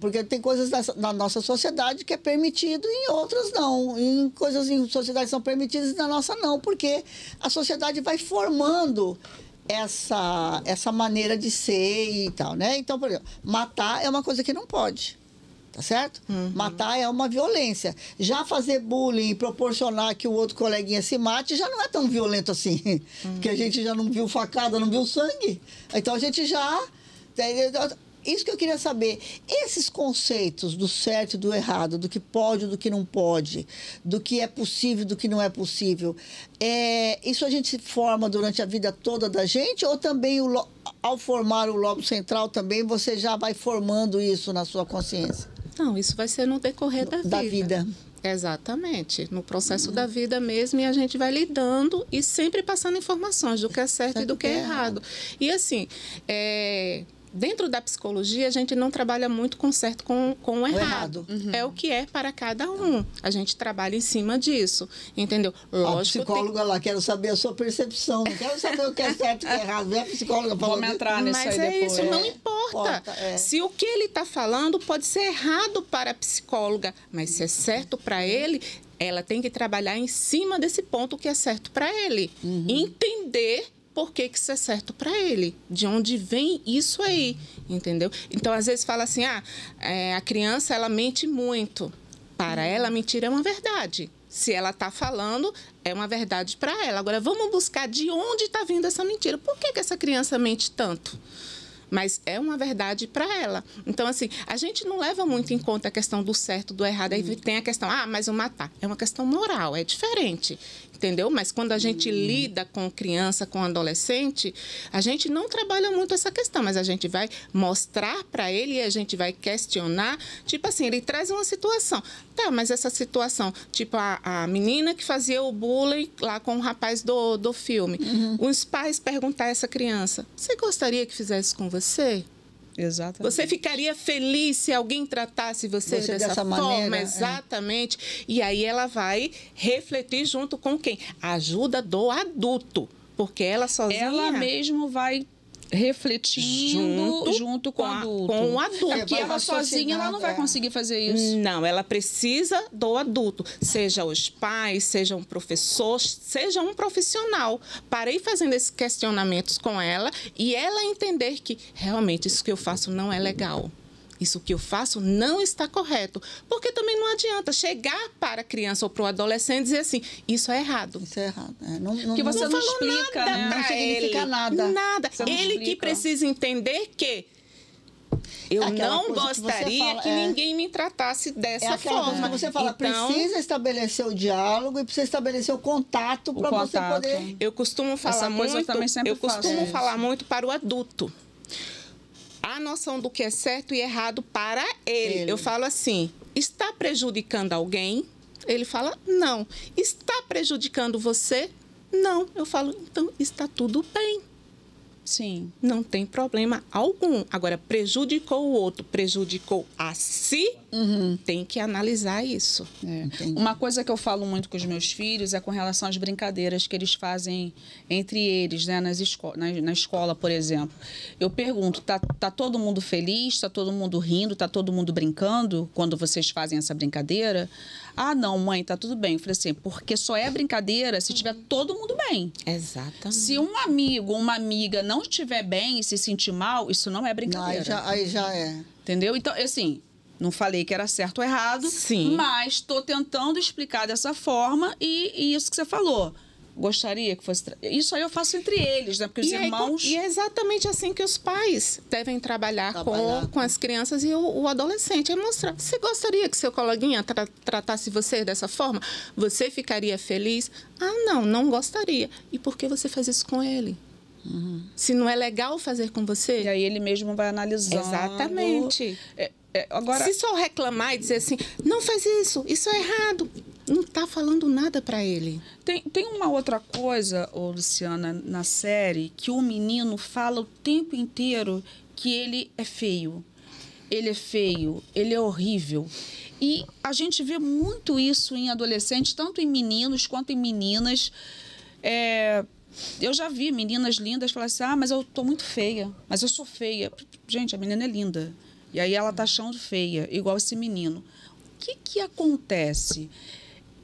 Porque tem coisas na nossa sociedade que é permitido e em outras não. Coisas em sociedade são permitidas e na nossa não, porque a sociedade vai formando essa maneira de ser e tal, né? Então, por exemplo, matar é uma coisa que não pode, tá certo? Matar é uma violência. Já fazer bullying e proporcionar que o outro coleguinha se mate já não é tão violento assim, porque a gente já não viu facada, não viu sangue. Então, a gente já... Isso que eu queria saber, esses conceitos do certo e do errado, do que pode e do que não pode, do que é possível e do que não é possível, isso a gente forma durante a vida toda da gente ou também, ao formar o lobo central também, você já vai formando isso na sua consciência? Não, isso vai ser no decorrer da vida. Exatamente, no processo da vida mesmo, e a gente vai lidando e sempre passando informações do que é certo e do que é errado. E assim, dentro da psicologia, a gente não trabalha muito com certo com o errado. É o que é para cada um. A gente trabalha em cima disso, entendeu? Lógico, a psicóloga lá, quero saber a sua percepção, não quero saber o que é certo e o que é errado. Vem a psicóloga falando. Vamos entrar nisso aí depois. Mas isso, não importa. Se o que ele está falando pode ser errado para a psicóloga, mas se é certo para ele... ela tem que trabalhar em cima desse ponto que é certo para ele. Entender por que isso é certo para ele, de onde vem isso aí, entendeu? Então, às vezes fala assim, a criança, ela mente muito. Para ela, a mentira é uma verdade. Se ela está falando, é uma verdade para ela. Agora, vamos buscar de onde está vindo essa mentira. Por que essa criança mente tanto? Mas é uma verdade para ela. Então, assim, a gente não leva muito em conta a questão do certo, do errado. Aí tem a questão, mas o matar. É uma questão moral, é diferente. Entendeu? Mas quando a gente lida com criança, com adolescente, a gente não trabalha muito essa questão, mas a gente vai mostrar para ele e a gente vai questionar. Tipo assim, ele traz uma situação. Tá, mas essa situação, tipo a menina que fazia o bullying lá com o rapaz do filme. Os pais perguntar a essa criança, você gostaria que fizesse com você? Exatamente. Você ficaria feliz se alguém tratasse você dessa forma? Maneira, exatamente. E aí ela vai refletir junto com quem? A ajuda do adulto. Porque ela sozinha... Ela mesmo vai refletindo junto com o adulto. Com o adulto. Porque ela sozinha ela não vai conseguir fazer isso. Não, ela precisa do adulto. Seja os pais, seja um professor, seja um profissional. Para ir fazendo esses questionamentos com ela e ela entender que realmente isso que eu faço não é legal. Isso que eu faço não está correto. Porque também não adianta chegar para a criança ou para o adolescente e dizer assim, isso é errado. Isso é errado. Porque você não explica, nada, né? Não significa nada. Nada. Ele que precisa entender que eu não gostaria que ninguém me tratasse dessa forma. Que você fala, precisa estabelecer o diálogo e precisa estabelecer o contato para você poder... Eu costumo falar muito para o adulto. A noção do que é certo e errado para ele. Eu falo assim, está prejudicando alguém? Ele fala, não. Está prejudicando você? Não. Eu falo, então está tudo bem. Sim. Não tem problema algum. Agora, prejudicou o outro, prejudicou a si, tem que analisar isso. Uma coisa que eu falo muito com os meus filhos é com relação às brincadeiras que eles fazem entre eles, né, na escola, por exemplo. Eu pergunto, tá todo mundo feliz? Tá todo mundo rindo? Tá todo mundo brincando quando vocês fazem essa brincadeira? Ah, não, mãe, tá tudo bem. Eu falei assim, porque só é brincadeira se tiver todo mundo bem. Exatamente. Se um amigo ou uma amiga não estiver bem e se sentir mal, isso não é brincadeira. Não, aí já é. Entendeu? Então, assim, não falei que era certo ou errado, sim, mas estou tentando explicar dessa forma e isso que você falou. Gostaria que fosse... Isso aí eu faço entre eles, né? Porque os irmãos... E é exatamente assim que os pais devem trabalhar com as crianças e o adolescente. É mostrar, você gostaria que seu coleguinha tratasse você dessa forma? Você ficaria feliz? Ah, não gostaria. E por que você faz isso com ele? Se não é legal fazer com você? E aí ele mesmo vai analisando. Exatamente. Agora... Se só reclamar e dizer assim, não faz isso é errado, não está falando nada para ele. Tem uma outra coisa, Luciana, na série, que o menino fala o tempo inteiro que ele é feio. Ele é feio, ele é horrível. E a gente vê muito isso em adolescentes, tanto em meninos quanto em meninas. Eu já vi meninas lindas falar assim, mas eu tô muito feia, mas eu sou feia. Gente, a menina é linda. E aí ela tá achando feia, igual esse menino. O que acontece?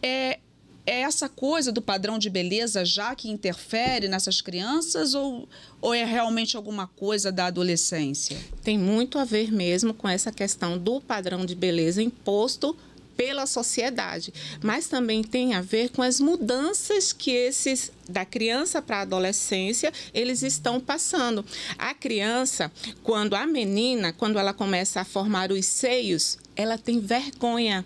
É essa coisa do padrão de beleza já que interfere nessas crianças ou é realmente alguma coisa da adolescência? Tem muito a ver mesmo com essa questão do padrão de beleza imposto pela sociedade, mas também tem a ver com as mudanças que da criança para a adolescência, eles estão passando. A criança, quando ela começa a formar os seios, ela tem vergonha.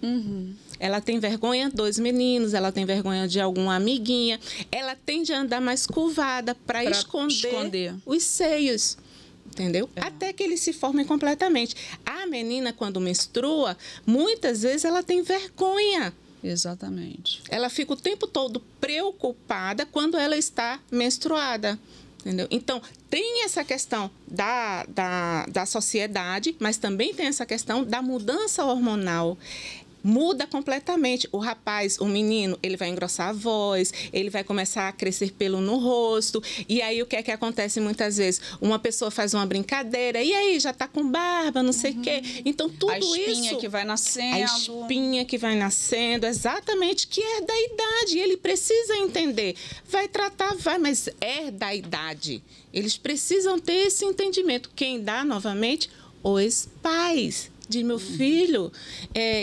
Ela tem vergonha dos meninos, ela tem vergonha de alguma amiguinha, ela tende a andar mais curvada para esconder os seios. Entendeu? Até que eles se formem completamente. A menina, quando menstrua, muitas vezes ela tem vergonha. Exatamente. Ela fica o tempo todo preocupada quando ela está menstruada. Entendeu? Então, tem essa questão da sociedade, mas também tem essa questão da mudança hormonal. muda completamente. O rapaz, o menino, ele vai engrossar a voz, ele vai começar a crescer pelo no rosto. E aí, o que é que acontece muitas vezes? Uma pessoa faz uma brincadeira, e aí, já tá com barba, não sei o quê. Então, tudo isso... A espinha que vai nascendo. A espinha que vai nascendo, exatamente, que é da idade. Ele precisa entender. Vai tratar, vai, mas é da idade. Eles precisam ter esse entendimento. Quem dá, novamente, os pais. De meu filho,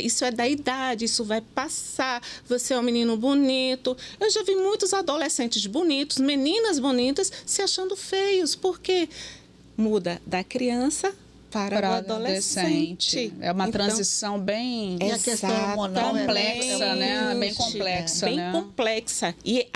isso é da idade, isso vai passar, você é um menino bonito. Eu já vi muitos adolescentes bonitos, meninas bonitas, se achando feios, porque muda da criança para o adolescente. É uma transição bem... E a questão hormonal complexa, né? Bem complexa, bem complexa. E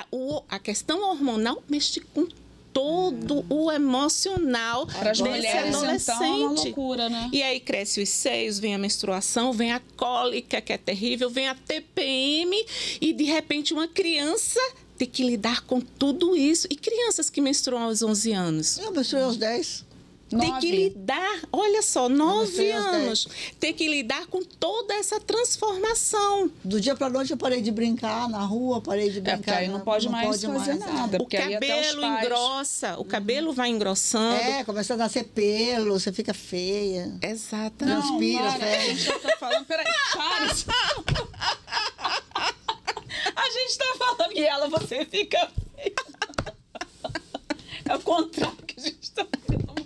a questão hormonal mexe com todo o emocional para as mulheres, adolescente. Então, é uma loucura, né? E aí cresce os seios, vem a menstruação, vem a cólica, que é terrível, vem a TPM e, de repente, uma criança tem que lidar com tudo isso. E crianças que menstruam aos 11 anos? Eu menstruei aos 10. Tem que lidar, olha só, 9 anos. Tem que lidar com toda essa transformação. Do dia para noite eu parei de brincar na rua, parei de brincar. Porque aí não pode mais fazer nada. O cabelo engrossa, o cabelo vai engrossando. Começa a nascer pelo, você fica feia. Exatamente. Transpira, feia. A gente tá falando, peraí, para. A gente tá falando e ela, você fica feia. É o contrário que a gente tá falando.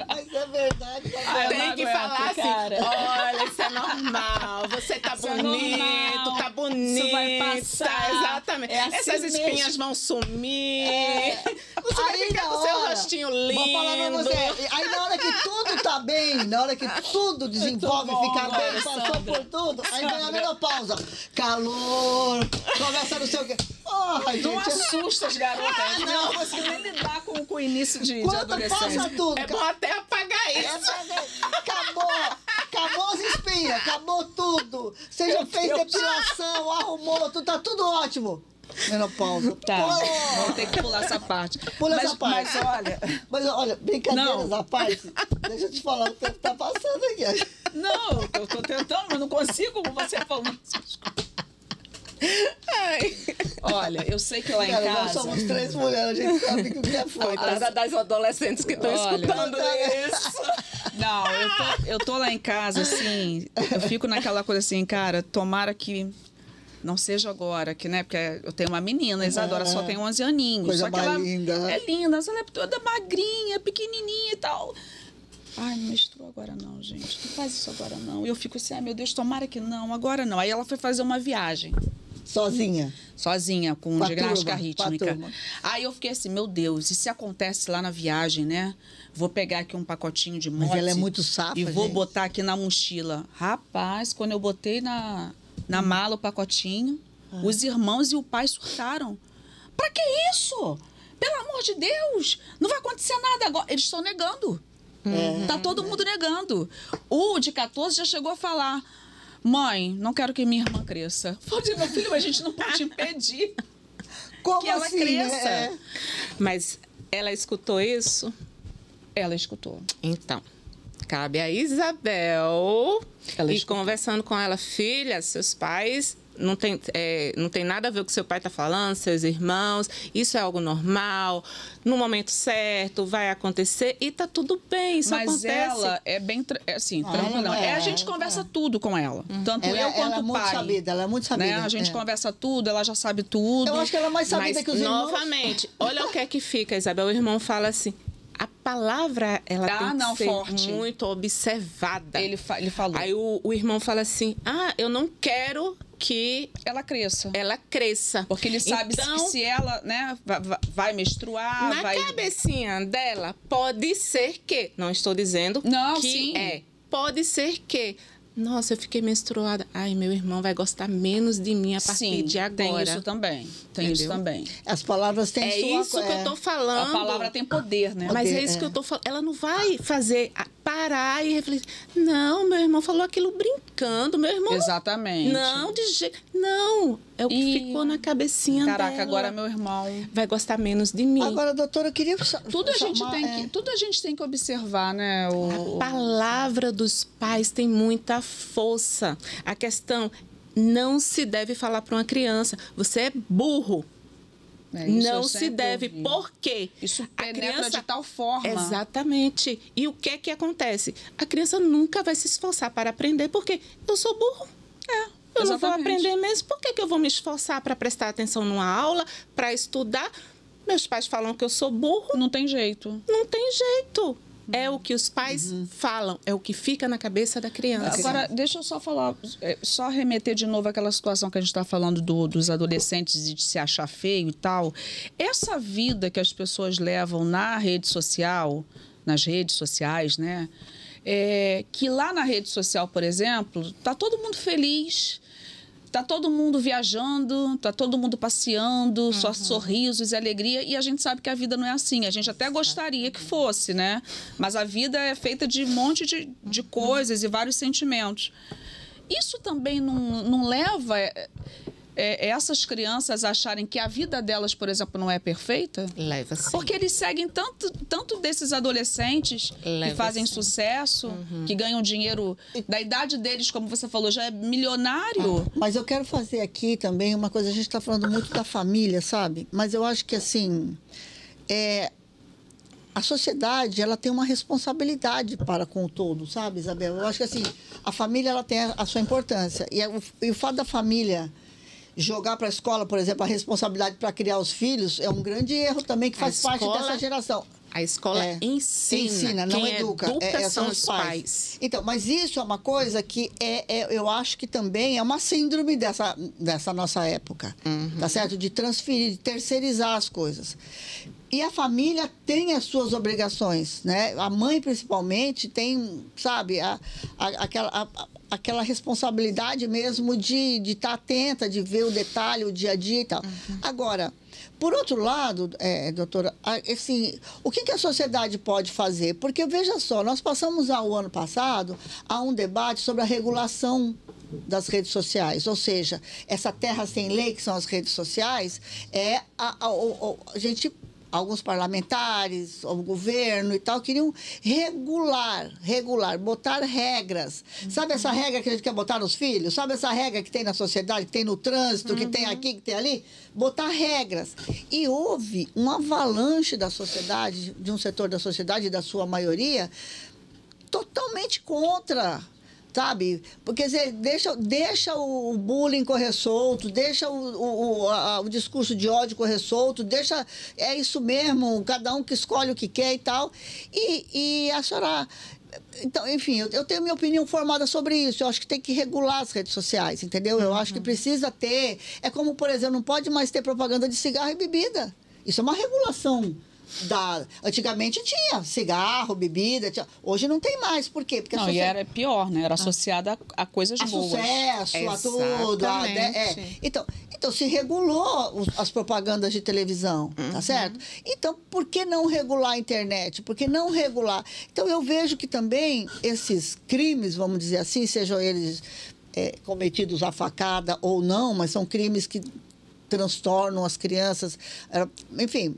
Mas é verdade. Tem que falar cara. assim, olha, isso é normal, você tá bonito, tá bonita. Isso vai passar. Exatamente. Assim essas espinhas mesmo. vão sumir. Você vai ficar com o seu rostinho lindo. Vou falar pra você. Aí na hora que tudo tá bem, na hora que tudo desenvolve, fica bem, passou por tudo, aí vem a menopausa. Calor, começa não sei o quê. Não assusta as garotas. Não consigo nem lidar com o início de adolescência. Passa tudo. É bom até apagar isso. Acabou as espinhas, acabou tudo. Você já fez depilação, arrumou, tá tudo ótimo. Menopausa. Tá, vamos ter que pular essa parte. Essa parte. Mas olha, brincadeiras à parte, deixa eu te falar, o tempo tá passando aqui. Não, eu tô tentando, mas não consigo, como você falando essas coisas. Olha, eu sei que lá em casa... Nós somos 3 mulheres, a gente sabe que o que é foda. Coitada das adolescentes que estão escutando isso. Não, eu tô lá em casa, assim, eu fico naquela coisa assim, cara, tomara que não seja agora, que, né, porque eu tenho uma menina, Isadora só tem 11 aninhos. Coisa só que mais ela linda. É linda, ela é toda magrinha, pequenininha e tal. Ai, não menstruou agora não, gente, não faz isso agora não. E eu fico assim, ai meu Deus, tomara que não, agora não. Aí ela foi fazer uma viagem. Sozinha, com ginástica rítmica. Aí eu fiquei assim, meu Deus, e se acontece lá na viagem, né? Vou pegar aqui um pacotinho de mote. Mas ela é muito safa, e vou botar aqui na mochila. Rapaz, quando eu botei na mala o pacotinho, os irmãos e o pai surtaram. Pra que isso? Pelo amor de Deus, não vai acontecer nada agora. Eles estão negando. Tá todo mundo negando. O de 14 já chegou a falar... Mãe, não quero que minha irmã cresça. Falei, meu filho, a gente não pode impedir que ela assim, cresça. Mas ela escutou isso? Ela escutou. Então, cabe a Isabel ir conversando com ela. Filha, seus pais... Não tem nada a ver com o que seu pai está falando, seus irmãos. Isso é algo normal. No momento certo, vai acontecer e tá tudo bem. Isso Mas acontece. ela é bem tranquila. A gente conversa tudo com ela. Tanto eu quanto o pai. Ela é muito sabida. Né? A gente conversa tudo, ela já sabe tudo. Eu acho que ela é mais sabida que os irmãos. Novamente, olha o que é que fica, Isabel. O irmão fala assim... A palavra, ela tem que ser forte. Muito observada. Ele falou. Aí o irmão fala assim, eu não quero que... Ela cresça. Porque ele sabe que se ela, né, vai menstruar... Na cabecinha dela, pode ser que... Não estou dizendo que é. Pode ser que... Nossa, eu fiquei menstruada. Ai, meu irmão vai gostar menos de mim a partir de agora. Tem isso também. Isso também. As palavras têm sua... É isso que eu tô falando. A palavra tem poder, né? Mas é isso que eu tô falando. Ela não vai parar e refletir. Não, meu irmão falou aquilo brincando. Meu irmão... Exatamente. Não, de jeito... Não. É o que ficou na cabecinha dela. Caraca, agora meu irmão... vai gostar menos de mim. Agora, doutora, eu queria... Tudo a gente tem que observar, né? A palavra dos pais tem muita força. A questão não se deve falar para uma criança, você é burro. Não se deve. Ouvi. Por quê? Isso penetra de tal forma. Exatamente. E o que acontece? A criança nunca vai se esforçar para aprender, porque eu sou burro. Eu não vou aprender mesmo. Por que eu vou me esforçar para prestar atenção numa aula, para estudar? Meus pais falam que eu sou burro. Não tem jeito. Não tem jeito. É o que os pais falam, é o que fica na cabeça da criança. Agora, deixa eu só falar, só remeter de novo àquela situação que a gente está falando dos adolescentes e de se achar feio e tal. Essa vida que as pessoas levam na rede social, nas redes sociais, né? Que lá na rede social, por exemplo, tá todo mundo feliz, tá todo mundo viajando, tá todo mundo passeando, só sorrisos e alegria, e a gente sabe que a vida não é assim. A gente até gostaria que fosse, né? Mas a vida é feita de um monte de coisas e vários sentimentos. Isso também não leva essas crianças a acharem que a vida delas, por exemplo, não é perfeita? Leva sim. Porque eles seguem tanto desses adolescentes que fazem sucesso, que ganham dinheiro da idade deles, como você falou, já é milionário. Mas eu quero fazer aqui também uma coisa, a gente está falando muito da família, sabe? Mas eu acho que, assim, a sociedade, ela tem uma responsabilidade para com o todo, sabe, Isabel? Eu acho que, assim, a família, ela tem a sua importância. E o fato da família jogar para a escola, por exemplo, a responsabilidade para criar os filhos é um grande erro também que faz parte dessa geração. A escola ensina, não educa. São os pais. Então, mas isso é uma coisa que eu acho que também é uma síndrome dessa nossa época, tá certo? De transferir, de terceirizar as coisas. E a família tem as suas obrigações, né? A mãe, principalmente, tem, sabe, aquela responsabilidade mesmo de estar atenta, de ver o detalhe, o dia a dia e tal. Agora, por outro lado, doutora, assim, o que a sociedade pode fazer? Porque, veja só, nós passamos o ano passado a um debate sobre a regulação das redes sociais, ou seja, essa terra sem lei, que são as redes sociais, a gente... Alguns parlamentares, o governo e tal, queriam regular, botar regras. Sabe essa regra que a gente quer botar nos filhos? Sabe essa regra que tem na sociedade, que tem no trânsito, que tem aqui, que tem ali? Botar regras. E houve um avalanche da sociedade, de um setor da sociedade, da sua maioria, totalmente contra. Sabe? Porque deixa o bullying correr solto, deixa o discurso de ódio correr solto, deixa... É isso mesmo, cada um que escolhe o que quer e tal. E a senhora... Então, enfim, eu tenho minha opinião formada sobre isso. Eu acho que tem que regular as redes sociais, entendeu? Eu acho que precisa ter... É como, por exemplo, não pode mais ter propaganda de cigarro e bebida. Isso é uma regulação. Antigamente tinha cigarro, bebida, hoje não tem mais. Por quê? Porque e era pior, né? Era associada a coisas boas. Sucesso, a tudo. Então, se regulou as propagandas de televisão, tá certo? Então, por que não regular a internet? Por que não regular? Então, eu vejo que também esses crimes, vamos dizer assim, sejam eles cometidos à facada ou não, mas são crimes que transtornam as crianças, enfim...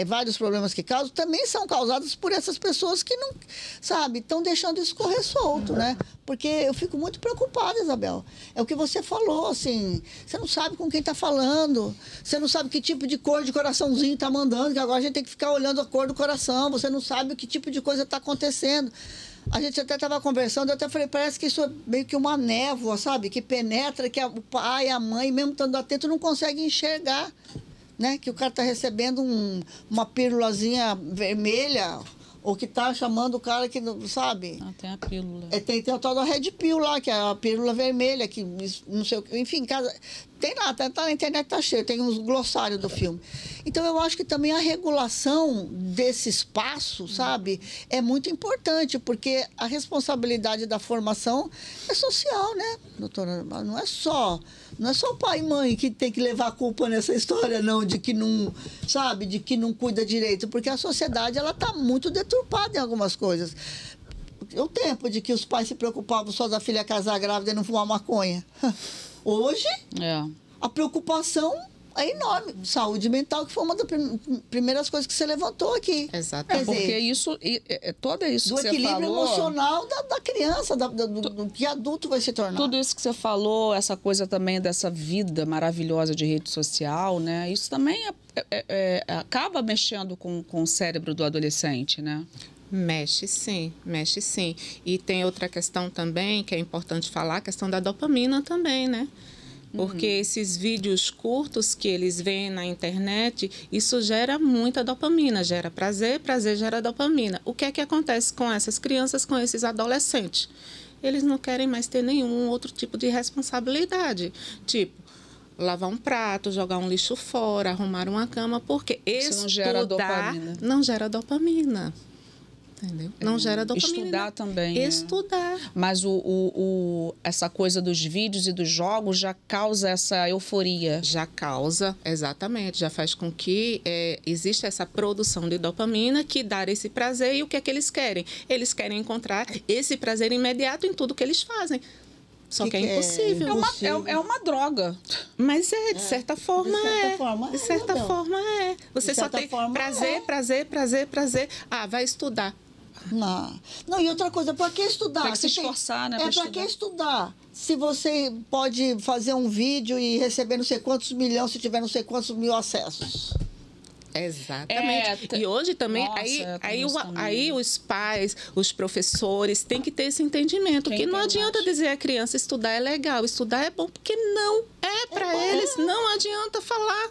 vários problemas que causam, também são causados por essas pessoas que não, sabe, estão deixando isso correr solto, né? Porque eu fico muito preocupada, Isabel. É o que você falou, assim, você não sabe com quem está falando, você não sabe que tipo de cor de coraçãozinho está mandando, que agora a gente tem que ficar olhando a cor do coração, você não sabe o que tipo de coisa está acontecendo. A gente até estava conversando, eu até falei, parece que isso é meio que uma névoa, sabe? Que penetra, que o pai, a mãe, mesmo estando atento, não consegue enxergar. Né? Que o cara está recebendo uma pílulazinha vermelha, ou que está chamando o cara que não sabe. Tem a pílula. Tem a tal da Red Pill lá, que é a pílula vermelha, que não sei o que. Enfim, tem lá, tá na internet, tá cheio, tem uns glossários do filme. Então, eu acho que também a regulação desse espaço, sabe, é muito importante, porque a responsabilidade da formação é social, né, doutora? Não é só o pai e mãe que tem que levar a culpa nessa história, não, de que não, sabe, de que não cuida direito, porque a sociedade, ela tá muito deturpada em algumas coisas. O tempo de que os pais se preocupavam só da filha casar grávida e não fumar maconha. Hoje, a preocupação é enorme. Saúde mental, que foi uma das primeiras coisas que você levantou aqui. Exatamente. Porque isso, todo isso do que você equilíbrio falou, emocional da criança, do que adulto vai se tornar. tudo isso que você falou, essa coisa também dessa vida maravilhosa de rede social, né? Isso também acaba mexendo com o cérebro do adolescente, né? Mexe sim, mexe sim. E tem outra questão também que é importante falar, a questão da dopamina também, né? Porque esses vídeos curtos que eles veem na internet, isso gera muita dopamina, gera prazer, prazer gera dopamina. O que é que acontece com essas crianças, com esses adolescentes? Eles não querem mais ter nenhum outro tipo de responsabilidade, tipo lavar um prato, jogar um lixo fora, arrumar uma cama, porque isso não gera dopamina. Não gera dopamina. Entendeu? Não gera dopamina. Estudar também. Estudar. Mas essa coisa dos vídeos e dos jogos já causa essa euforia. Já causa, exatamente. Já faz com que exista essa produção de dopamina que dá esse prazer. E o que é que eles querem? Eles querem encontrar esse prazer imediato em tudo que eles fazem. Só que é impossível. É uma droga. Mas de certa forma De certa forma é. Você só tem prazer. Ah, vai estudar. Não, e outra coisa, para que estudar? Tem que se esforçar, né? Para que estudar? Se você pode fazer um vídeo e receber não sei quantos milhões, se tiver não sei quantos mil acessos. Exatamente. E hoje também, aí os pais, os professores têm que ter esse entendimento, que não adianta dizer à criança estudar é legal, estudar é bom, porque não é para eles, não adianta falar,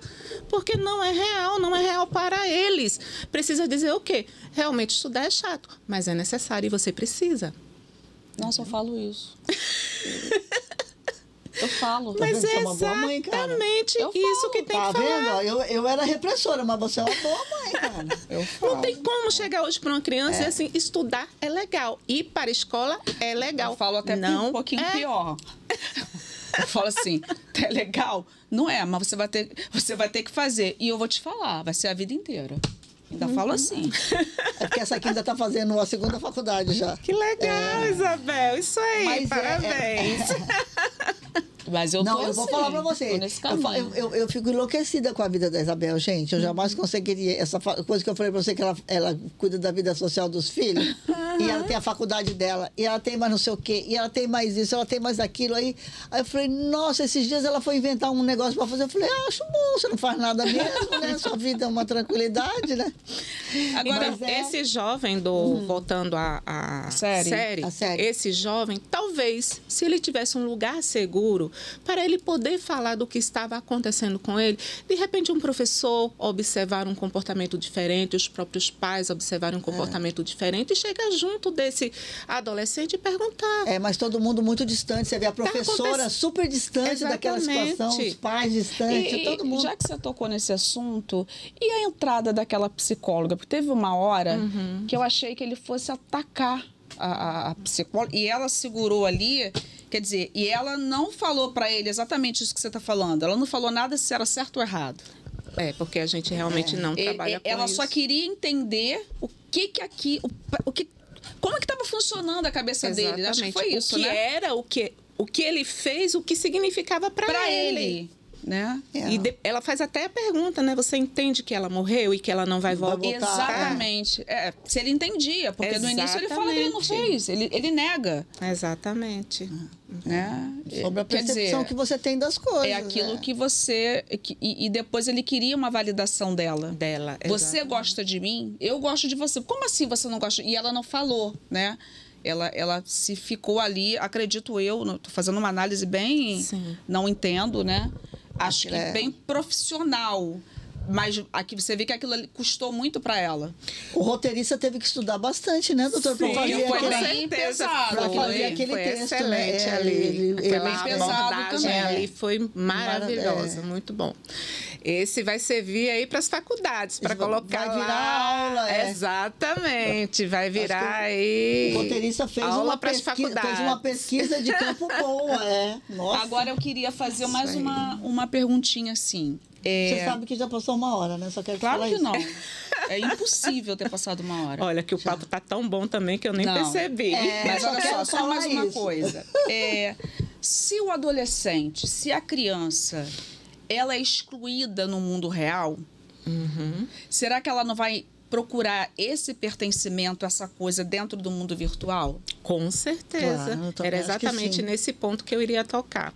porque não é real para eles. Precisa dizer o quê? Realmente estudar é chato, mas é necessário e você precisa. Nossa, eu falo isso. Eu falo. Mas é exatamente isso que tem que falar. Tá vendo? Eu era repressora, mas você é uma boa mãe, cara. Eu falo. Não tem como chegar hoje para uma criança e assim, estudar é legal. Ir para a escola é legal. Eu falo até um pouquinho pior. Eu falo assim, é legal? Não é, mas você vai ter que fazer. E eu vou te falar, vai ser a vida inteira. Ainda falo assim. É porque essa aqui ainda está fazendo a segunda faculdade já. Que legal, Isabel. Isso aí, mas parabéns. Mas eu vou falar para você. Eu fico enlouquecida com a vida da Isabel, gente. Eu jamais conseguiria. Essa coisa que eu falei para você, que ela cuida da vida social dos filhos. E ela tem a faculdade dela. E ela tem mais não sei o quê. E ela tem mais isso, ela tem mais aquilo. Aí eu falei, nossa, esses dias ela foi inventar um negócio para fazer. Eu falei, acho bom, você não faz nada mesmo, né? Sua vida é uma tranquilidade, né? Agora, esse jovem voltando à série, esse jovem, talvez, se ele tivesse um lugar seguro para ele poder falar do que estava acontecendo com ele, de repente um professor observar um comportamento diferente, os próprios pais observarem um comportamento diferente e chegar junto desse adolescente e perguntar. Mas todo mundo muito distante, você vê a professora super distante daquela situação, os pais distantes, todo mundo. Já que você tocou nesse assunto, e a entrada daquela psicóloga? Porque teve uma hora que eu achei que ele fosse atacar a psicóloga, e ela segurou ali, quer dizer, e ela não falou para ele exatamente isso que você está falando, ela não falou nada se era certo ou errado. Porque a gente realmente não trabalha com ela isso. Só queria entender como é que estava funcionando a cabeça dele. Acho que foi isso, o que ele fez, o que significava para ele. Né? Ela faz até a pergunta, né? Você entende que ela morreu e que ela não vai voltar? Exatamente. Se ele entendia, porque no início ele fala que ele não fez, ele nega. Exatamente. Né? Sobre a percepção que você tem das coisas. É aquilo que você... E depois ele queria uma validação dela. Você gosta de mim? Eu gosto de você. Como assim você não gosta? E ela não falou, né? Ela se ficou ali, acredito eu, estou fazendo uma análise bem... Sim. Não entendo, né? Acho que bem profissional. Mas aqui você vê que aquilo ali custou muito para ela. O roteirista teve que estudar bastante, né, doutor? Sim, foi bem pesado. Para fazer aquele texto, excelente, né? Ali. Aquela abordagem ali foi maravilhosa, muito bom. Esse vai servir aí para as faculdades, para colocar vai virar aula. Exatamente, vai virar aí. O roteirista fez uma pesquisa de campo boa, Nossa. Agora eu queria fazer mais uma perguntinha assim. Você sabe que já passou uma hora, né? Só quero falar isso. Claro que não. É impossível ter passado uma hora. Olha, que o papo tá tão bom também que eu nem percebi. Mas olha só mais uma coisa. Se o adolescente, se a criança, ela é excluída no mundo real? Será que ela não vai procurar esse pertencimento, essa coisa dentro do mundo virtual? Com certeza. Claro, era exatamente nesse ponto que eu iria tocar.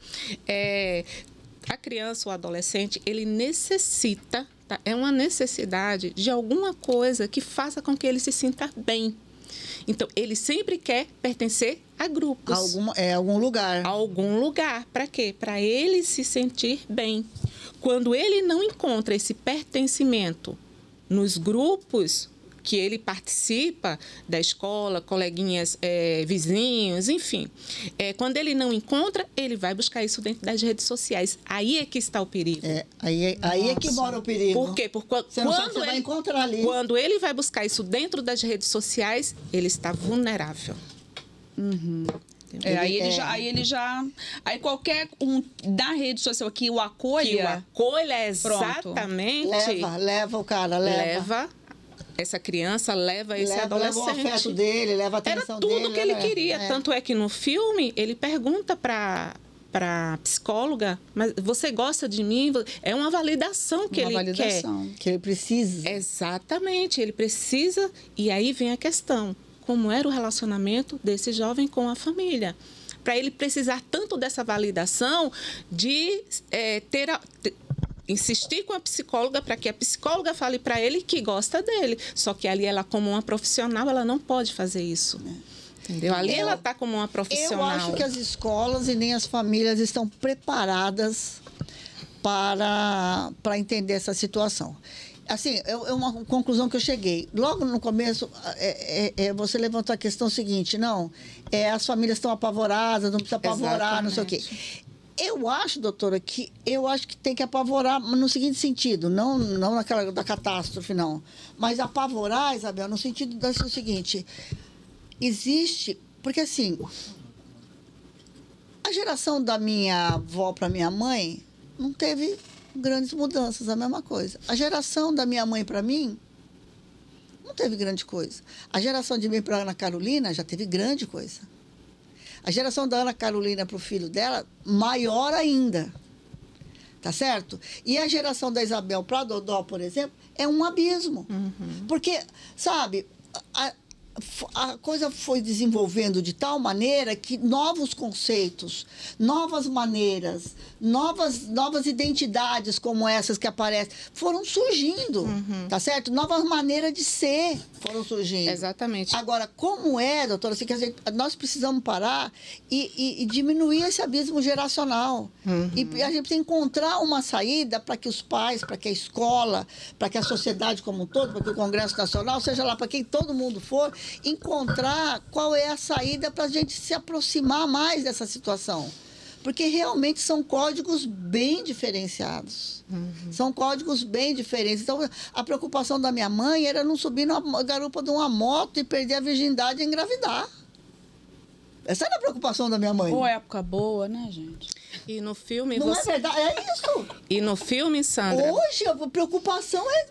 A criança ou adolescente, ele necessita, tá? É uma necessidade de alguma coisa que faça com que ele se sinta bem. Então, ele sempre quer pertencer a grupos. Algum lugar. Algum lugar. Para quê? Para ele se sentir bem. Quando ele não encontra esse pertencimento nos grupos que ele participa da escola, coleguinhas, vizinhos, enfim. Quando ele não encontra, ele vai buscar isso dentro das redes sociais. Aí é que está o perigo. Aí é que mora o perigo. Por quê? Porque você vai encontrar ali. Quando ele vai buscar isso dentro das redes sociais, ele está vulnerável. Aí qualquer um da rede social que o acolha. Exatamente. Leva o cara, leva. Essa criança, leva esse adolescente. Leva o afeto dele, leva a atenção dele. Era tudo que ele queria. Tanto é que no filme, ele pergunta para psicóloga, mas você gosta de mim? É uma validação que ele quer. Que ele precisa. Exatamente, ele precisa. E aí vem a questão. Como era o relacionamento desse jovem com a família? Para ele precisar tanto dessa validação de insistir com a psicóloga para que a psicóloga fale para ele que gosta dele. Só que ali ela, como uma profissional, ela não pode fazer isso. Entendeu? Ali ela está como uma profissional. Eu acho que as escolas e nem as famílias estão preparadas para entender essa situação. Assim, é uma conclusão que eu cheguei. Logo no começo, você levantou a questão seguinte, as famílias estão apavoradas, não precisa apavorar, não sei o quê. Eu acho, doutora, que tem que apavorar no seguinte sentido, não naquela da catástrofe, não. Mas apavorar, Isabel, no sentido do seguinte, existe... Porque, assim, a geração da minha avó para minha mãe não teve grandes mudanças, a mesma coisa. A geração da minha mãe para mim não teve grande coisa. A geração de mim para Ana Carolina já teve grande coisa. A geração da Ana Carolina para o filho dela, maior ainda. Tá certo? E a geração da Isabel para a Dodó, por exemplo, é um abismo. Porque, sabe, a coisa foi desenvolvendo de tal maneira que novos conceitos, novas maneiras, novas identidades como essas que aparecem foram surgindo, tá certo? Novas maneiras de ser foram surgindo. Exatamente. Agora, como doutora, assim, nós precisamos parar e diminuir esse abismo geracional. E a gente precisa encontrar uma saída para que os pais, para que a escola, para que a sociedade como um todo, para que o Congresso Nacional, seja lá para quem todo mundo for, encontrar qual é a saída para a gente se aproximar mais dessa situação. Porque realmente são códigos bem diferenciados. São códigos bem diferentes. Então, a preocupação da minha mãe era não subir na garupa de uma moto e perder a virgindade e engravidar. Essa era a preocupação da minha mãe. Pô, época boa, né, gente? E no filme Não é verdade? É isso. E no filme, Sandra... Hoje, a preocupação é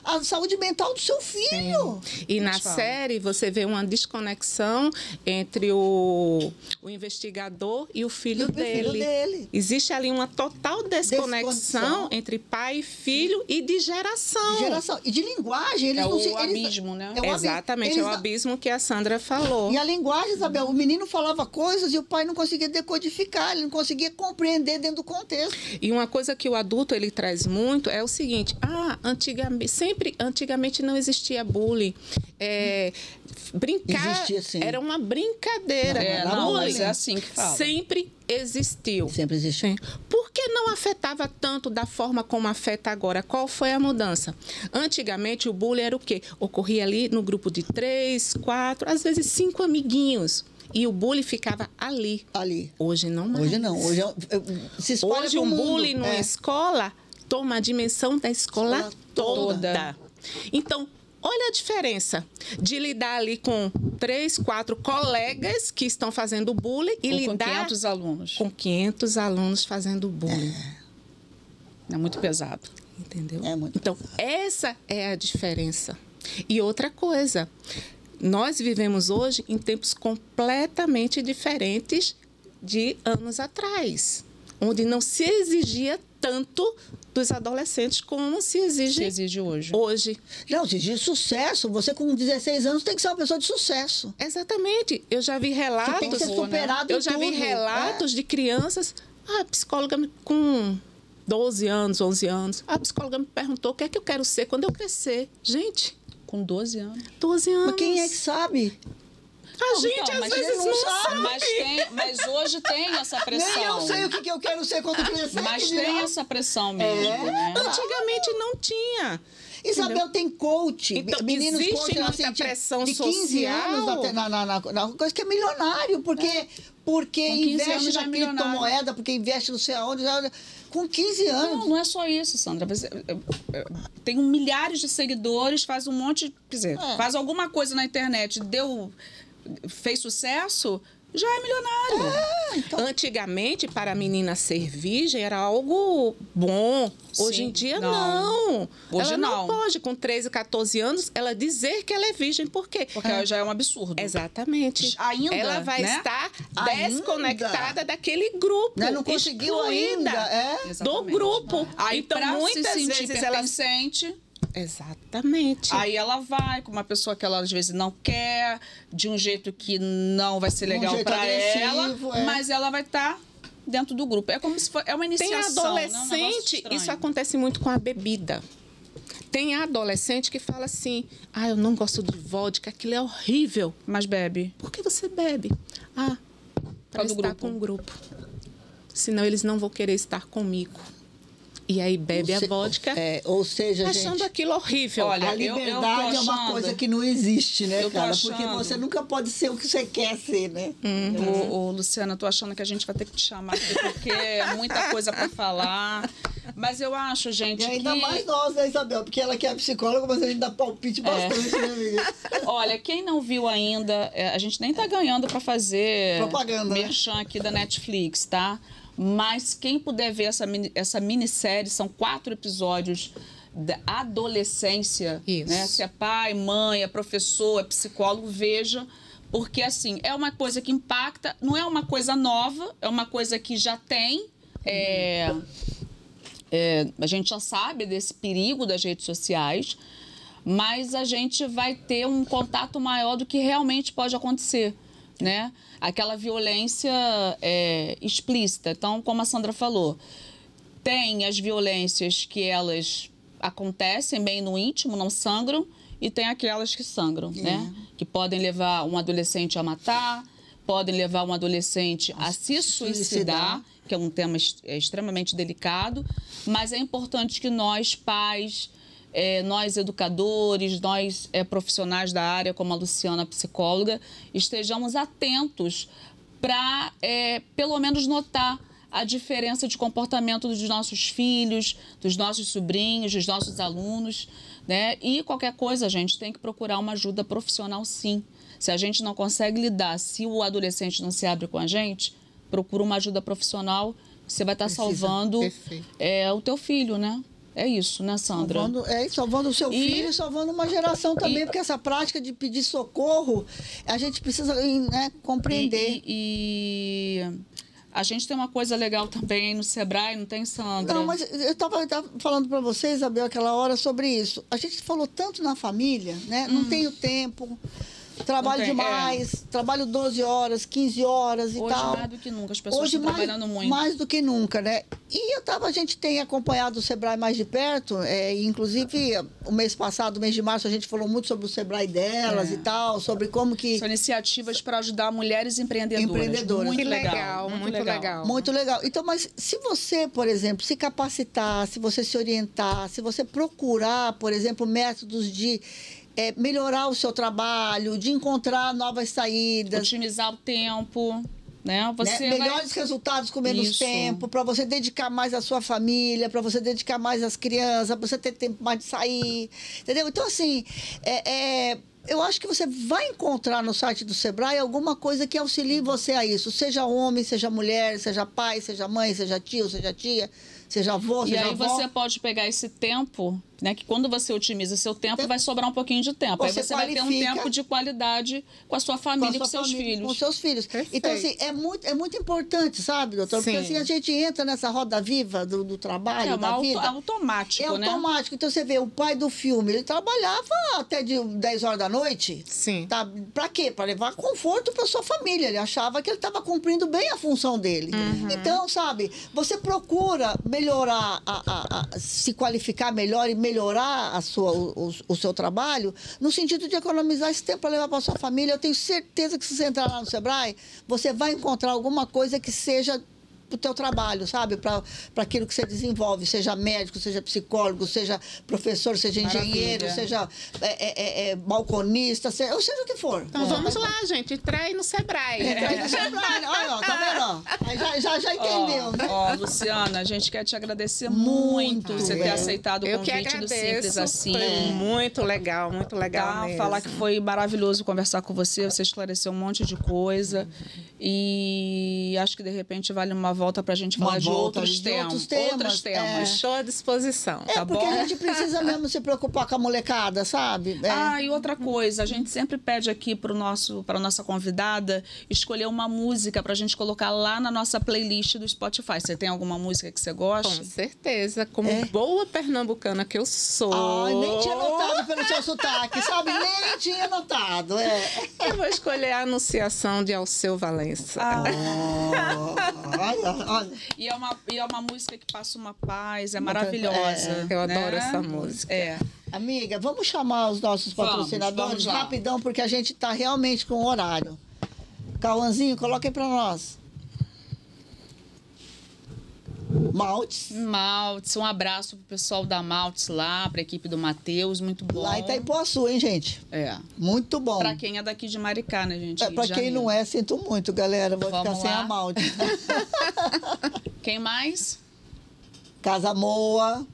a saúde mental do seu filho. Sim. E na série, você vê uma desconexão entre o investigador e o filho dele. Existe ali uma total desconexão entre pai e filho e de geração. E de linguagem. O abismo, né? Exatamente, é o abismo que a Sandra falou. E a linguagem, Isabel, o menino falava coisas e o pai não conseguia decodificar, ele não conseguia compreender dentro do contexto. E uma coisa que o adulto ele traz muito é o seguinte: antigamente não existia bullying. Brincar existia, sim. Era uma brincadeira. Mas é assim que fala. Sempre existiu. Sempre existiu. Por que não afetava tanto da forma como afeta agora? Qual foi a mudança? Antigamente o bullying era o quê? Ocorria ali no grupo de 3, 4, às vezes 5 amiguinhos. E o bullying ficava ali. Hoje não mais. Hoje não. Hoje se espalha hoje um bullying numa escola toma a dimensão da escola toda. Então, olha a diferença de lidar ali com 3, 4 colegas que estão fazendo bullying e lidar com 500 alunos. Com 500 alunos fazendo bullying. É muito pesado. Entendeu? É muito então, pesado. Essa é a diferença. E outra coisa, nós vivemos hoje em tempos completamente diferentes de anos atrás. onde não se exigia tanto dos adolescentes como se exige hoje. Não, se exige sucesso. Você com 16 anos tem que ser uma pessoa de sucesso. Exatamente. Eu já vi relatos... Você tem que ser superado Eu já vi relatos de crianças... A psicóloga com 12 anos, 11 anos, a psicóloga me perguntou o que é que eu quero ser quando eu crescer. Gente... Com 12 anos. 12 anos. Mas quem é que sabe? A gente, às vezes, não sabe. Mas hoje tem essa pressão. Nem eu sei o que eu quero ser quando crescer. Mas tem essa pressão mesmo, né? Antigamente não tinha. Isabel, entendeu? Tem coach, então, meninos existe coach muita assim, pressão de 15 social. anos na coisa que é milionário, porque investe na criptomoeda, porque investe não sei aonde, com 15 anos. Não é só isso, Sandra. Tem milhares de seguidores, faz um monte, quer dizer, faz alguma coisa na internet, fez sucesso, já é milionário. Então... Antigamente, para a menina ser virgem, era algo bom. Hoje em dia, não. Hoje ela não pode, com 13, 14 anos, ela dizer que ela é virgem. Por quê? Porque já é um absurdo. Exatamente. Ainda, ela vai estar desconectada daquele grupo. Não conseguiu ainda. Do grupo. Aí, então, muitas vezes ela sente... Exatamente. Aí ela vai com uma pessoa que ela às vezes não quer, de um jeito que não vai ser legal para ela, mas ela vai estar dentro do grupo. É como se fosse uma iniciação. Tem adolescente, isso acontece muito com a bebida. Tem adolescente que fala assim: eu não gosto de vodka, aquilo é horrível. Mas bebe. Por que você bebe? Para estar com o grupo. Senão eles não vão querer estar comigo. E aí bebe a vodka, ou seja, achando gente, aquilo horrível. Olha, a liberdade é uma coisa que não existe, né, cara? Porque você nunca pode ser o que você quer ser, né? Luciana, eu tô achando que a gente vai ter que te chamar aqui, porque é muita coisa para falar. Mas eu acho, gente, e ainda mais nós, né, Isabel? Porque ela que é psicóloga, mas a gente dá palpite bastante, né, amiga? Olha, quem não viu ainda, a gente nem tá ganhando para fazer propaganda, merchan aqui da Netflix, tá? Mas quem puder ver essa minissérie, são 4 episódios da adolescência, né? Se é pai, mãe, é professor, é psicólogo, veja. Porque, assim, é uma coisa que impacta, não é uma coisa nova, é uma coisa que já tem. A gente já sabe desse perigo das redes sociais, mas a gente vai ter um contato maior do que realmente pode acontecer, né? Aquela violência explícita. Então, como a Sandra falou, tem as violências que elas acontecem bem no íntimo, não sangram, e tem aquelas que sangram, né? Que podem levar um adolescente a matar, podem levar um adolescente a se suicidar, que é um tema extremamente delicado, mas é importante que nós, pais, nós educadores, nós profissionais da área, como a Luciana, psicóloga, estejamos atentos para, pelo menos, notar a diferença de comportamento dos nossos filhos, dos nossos sobrinhos, dos nossos alunos, né? E qualquer coisa, a gente tem que procurar uma ajuda profissional, sim. Se a gente não consegue lidar, se o adolescente não se abre com a gente, procura uma ajuda profissional, você vai estar salvando o teu filho, né? É isso, né, Sandra? Salvando o seu filho e salvando uma geração também, porque essa prática de pedir socorro, a gente precisa, né, compreender. E a gente tem uma coisa legal também no Sebrae, não tem, Sandra? Não, mas eu estava falando para você, Isabel, aquela hora sobre isso. A gente falou tanto na família, né? Não tenho tempo. Trabalho demais, trabalho 12 horas, 15 horas e hoje, tal. Hoje mais do que nunca, as pessoas estão trabalhando muito. Mais do que nunca, né? E a gente tem acompanhado o Sebrae mais de perto, inclusive o mês passado, o mês de março, a gente falou muito sobre o Sebrae delas e tal, sobre como que... São iniciativas para ajudar mulheres empreendedoras. Muito legal, muito legal. Muito legal. Então, mas se você, por exemplo, se capacitar, se você se orientar, se você procurar, por exemplo, métodos de... melhorar o seu trabalho, de encontrar novas saídas. Otimizar o tempo, né? Melhores resultados com menos tempo, para você dedicar mais à sua família, para você dedicar mais às crianças, para você ter tempo mais de sair, entendeu? Então, assim, eu acho que você vai encontrar no site do Sebrae alguma coisa que auxilie você a isso, seja homem, seja mulher, seja pai, seja mãe, seja tio, seja tia, seja avô, seja avó. E aí você pode pegar esse tempo né? Que quando você otimiza seu tempo, vai sobrar um pouquinho de tempo. Aí você vai ter um tempo de qualidade com a sua família e com seus filhos. Com seus filhos. Perfeito. Então, assim, é muito importante, sabe, doutor? Porque assim, a gente entra nessa roda viva do trabalho, da vida. É automático, né? É automático. Então, você vê, o pai do filme, ele trabalhava até de 10 horas da noite. Sim. Tá? Pra quê? Pra levar conforto pra sua família. Ele achava que ele estava cumprindo bem a função dele. Então, sabe, você procura melhorar, se qualificar melhor e melhorar o seu trabalho, no sentido de economizar esse tempo para levar para sua família. Eu tenho certeza que se você entrar lá no Sebrae, você vai encontrar alguma coisa que seja para o teu trabalho, sabe? Para aquilo que você desenvolve, seja médico, seja psicólogo, seja professor, seja engenheiro, seja balconista, seja o que for. Então vamos lá, gente, entrei no Sebrae. Entrei no Sebrae, olha, ó, tá vendo? Aí já entendeu, né? Ó, Luciana, a gente quer te agradecer muito você ter aceitado o convite do Simples Assim. Foi muito legal mesmo. Falar que foi maravilhoso conversar com você, você esclareceu um monte de coisa e acho que de repente vale uma volta para a gente falar de outros temas. Estou à disposição, tá bom? Porque a gente precisa mesmo se preocupar com a molecada, sabe? E outra coisa, a gente sempre pede aqui para nossa convidada escolher uma música para a gente colocar lá na nossa playlist do Spotify. Você tem alguma música que você gosta? Com certeza, como boa pernambucana que eu sou. Ai, nem tinha notado pelo seu sotaque, sabe? Nem tinha notado, Eu vou escolher a Anunciação de Alceu Valença. Olha. E é uma música que passa uma paz, é maravilhosa. Eu adoro essa música. Amiga, vamos chamar os nossos patrocinadores rapidão, porque a gente está realmente com o horário. Cauãzinho, coloquem para nós. Maltes, um abraço pro pessoal da Maltes lá, pra equipe do Matheus, muito bom. Lá em Itaipuaçu, hein, gente? Muito bom. Pra quem é daqui de Maricá, né, gente? Pra quem não é, sinto muito, galera. Vou ficar sem a Maltes. Quem mais? Casa Moa,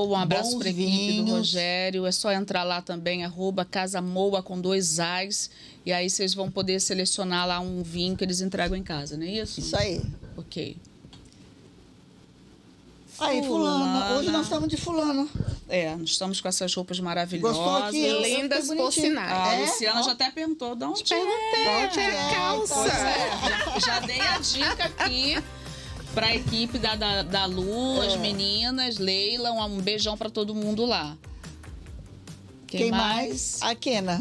um abraço pra equipe do vinhos. Rogério. É só entrar lá também, @casamoa com 2 As. E aí vocês vão poder selecionar lá um vinho que eles entregam em casa, não é isso? Isso aí. Ok. Aí, fulana. Hoje nós estamos de fulana. Nós estamos com essas roupas maravilhosas. Gostou aqui? Lindas por sinal. A Luciana já até perguntou de onde Perguntei, a calça. Já dei a dica aqui para a equipe da Lu, as meninas, Leila, um beijão para todo mundo lá. Quem mais? A Kena.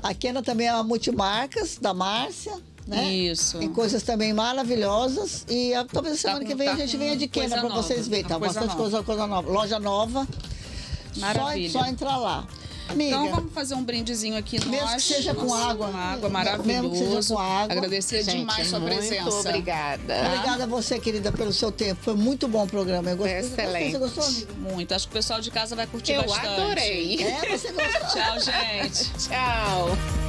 A Kena também é uma multimarcas da Márcia. Né? Isso. Tem coisas também maravilhosas. E talvez a semana que vem a gente venha de Kena para vocês verem. Tá bastante coisa nova. Loja nova. Maravilha. Só entrar lá. Amiga, então vamos fazer um brindezinho aqui nós. Mesmo que seja com água. Água, maravilhoso. Mesmo que seja com água. Agradecer demais sua presença. Muito obrigada. Obrigada a você, querida, pelo seu tempo. Foi muito bom o programa. Eu gostei. Excelente. Você gostou, amiga? Muito. Acho que o pessoal de casa vai curtir Eu bastante. adorei. Você gostou? Tchau, gente. Tchau.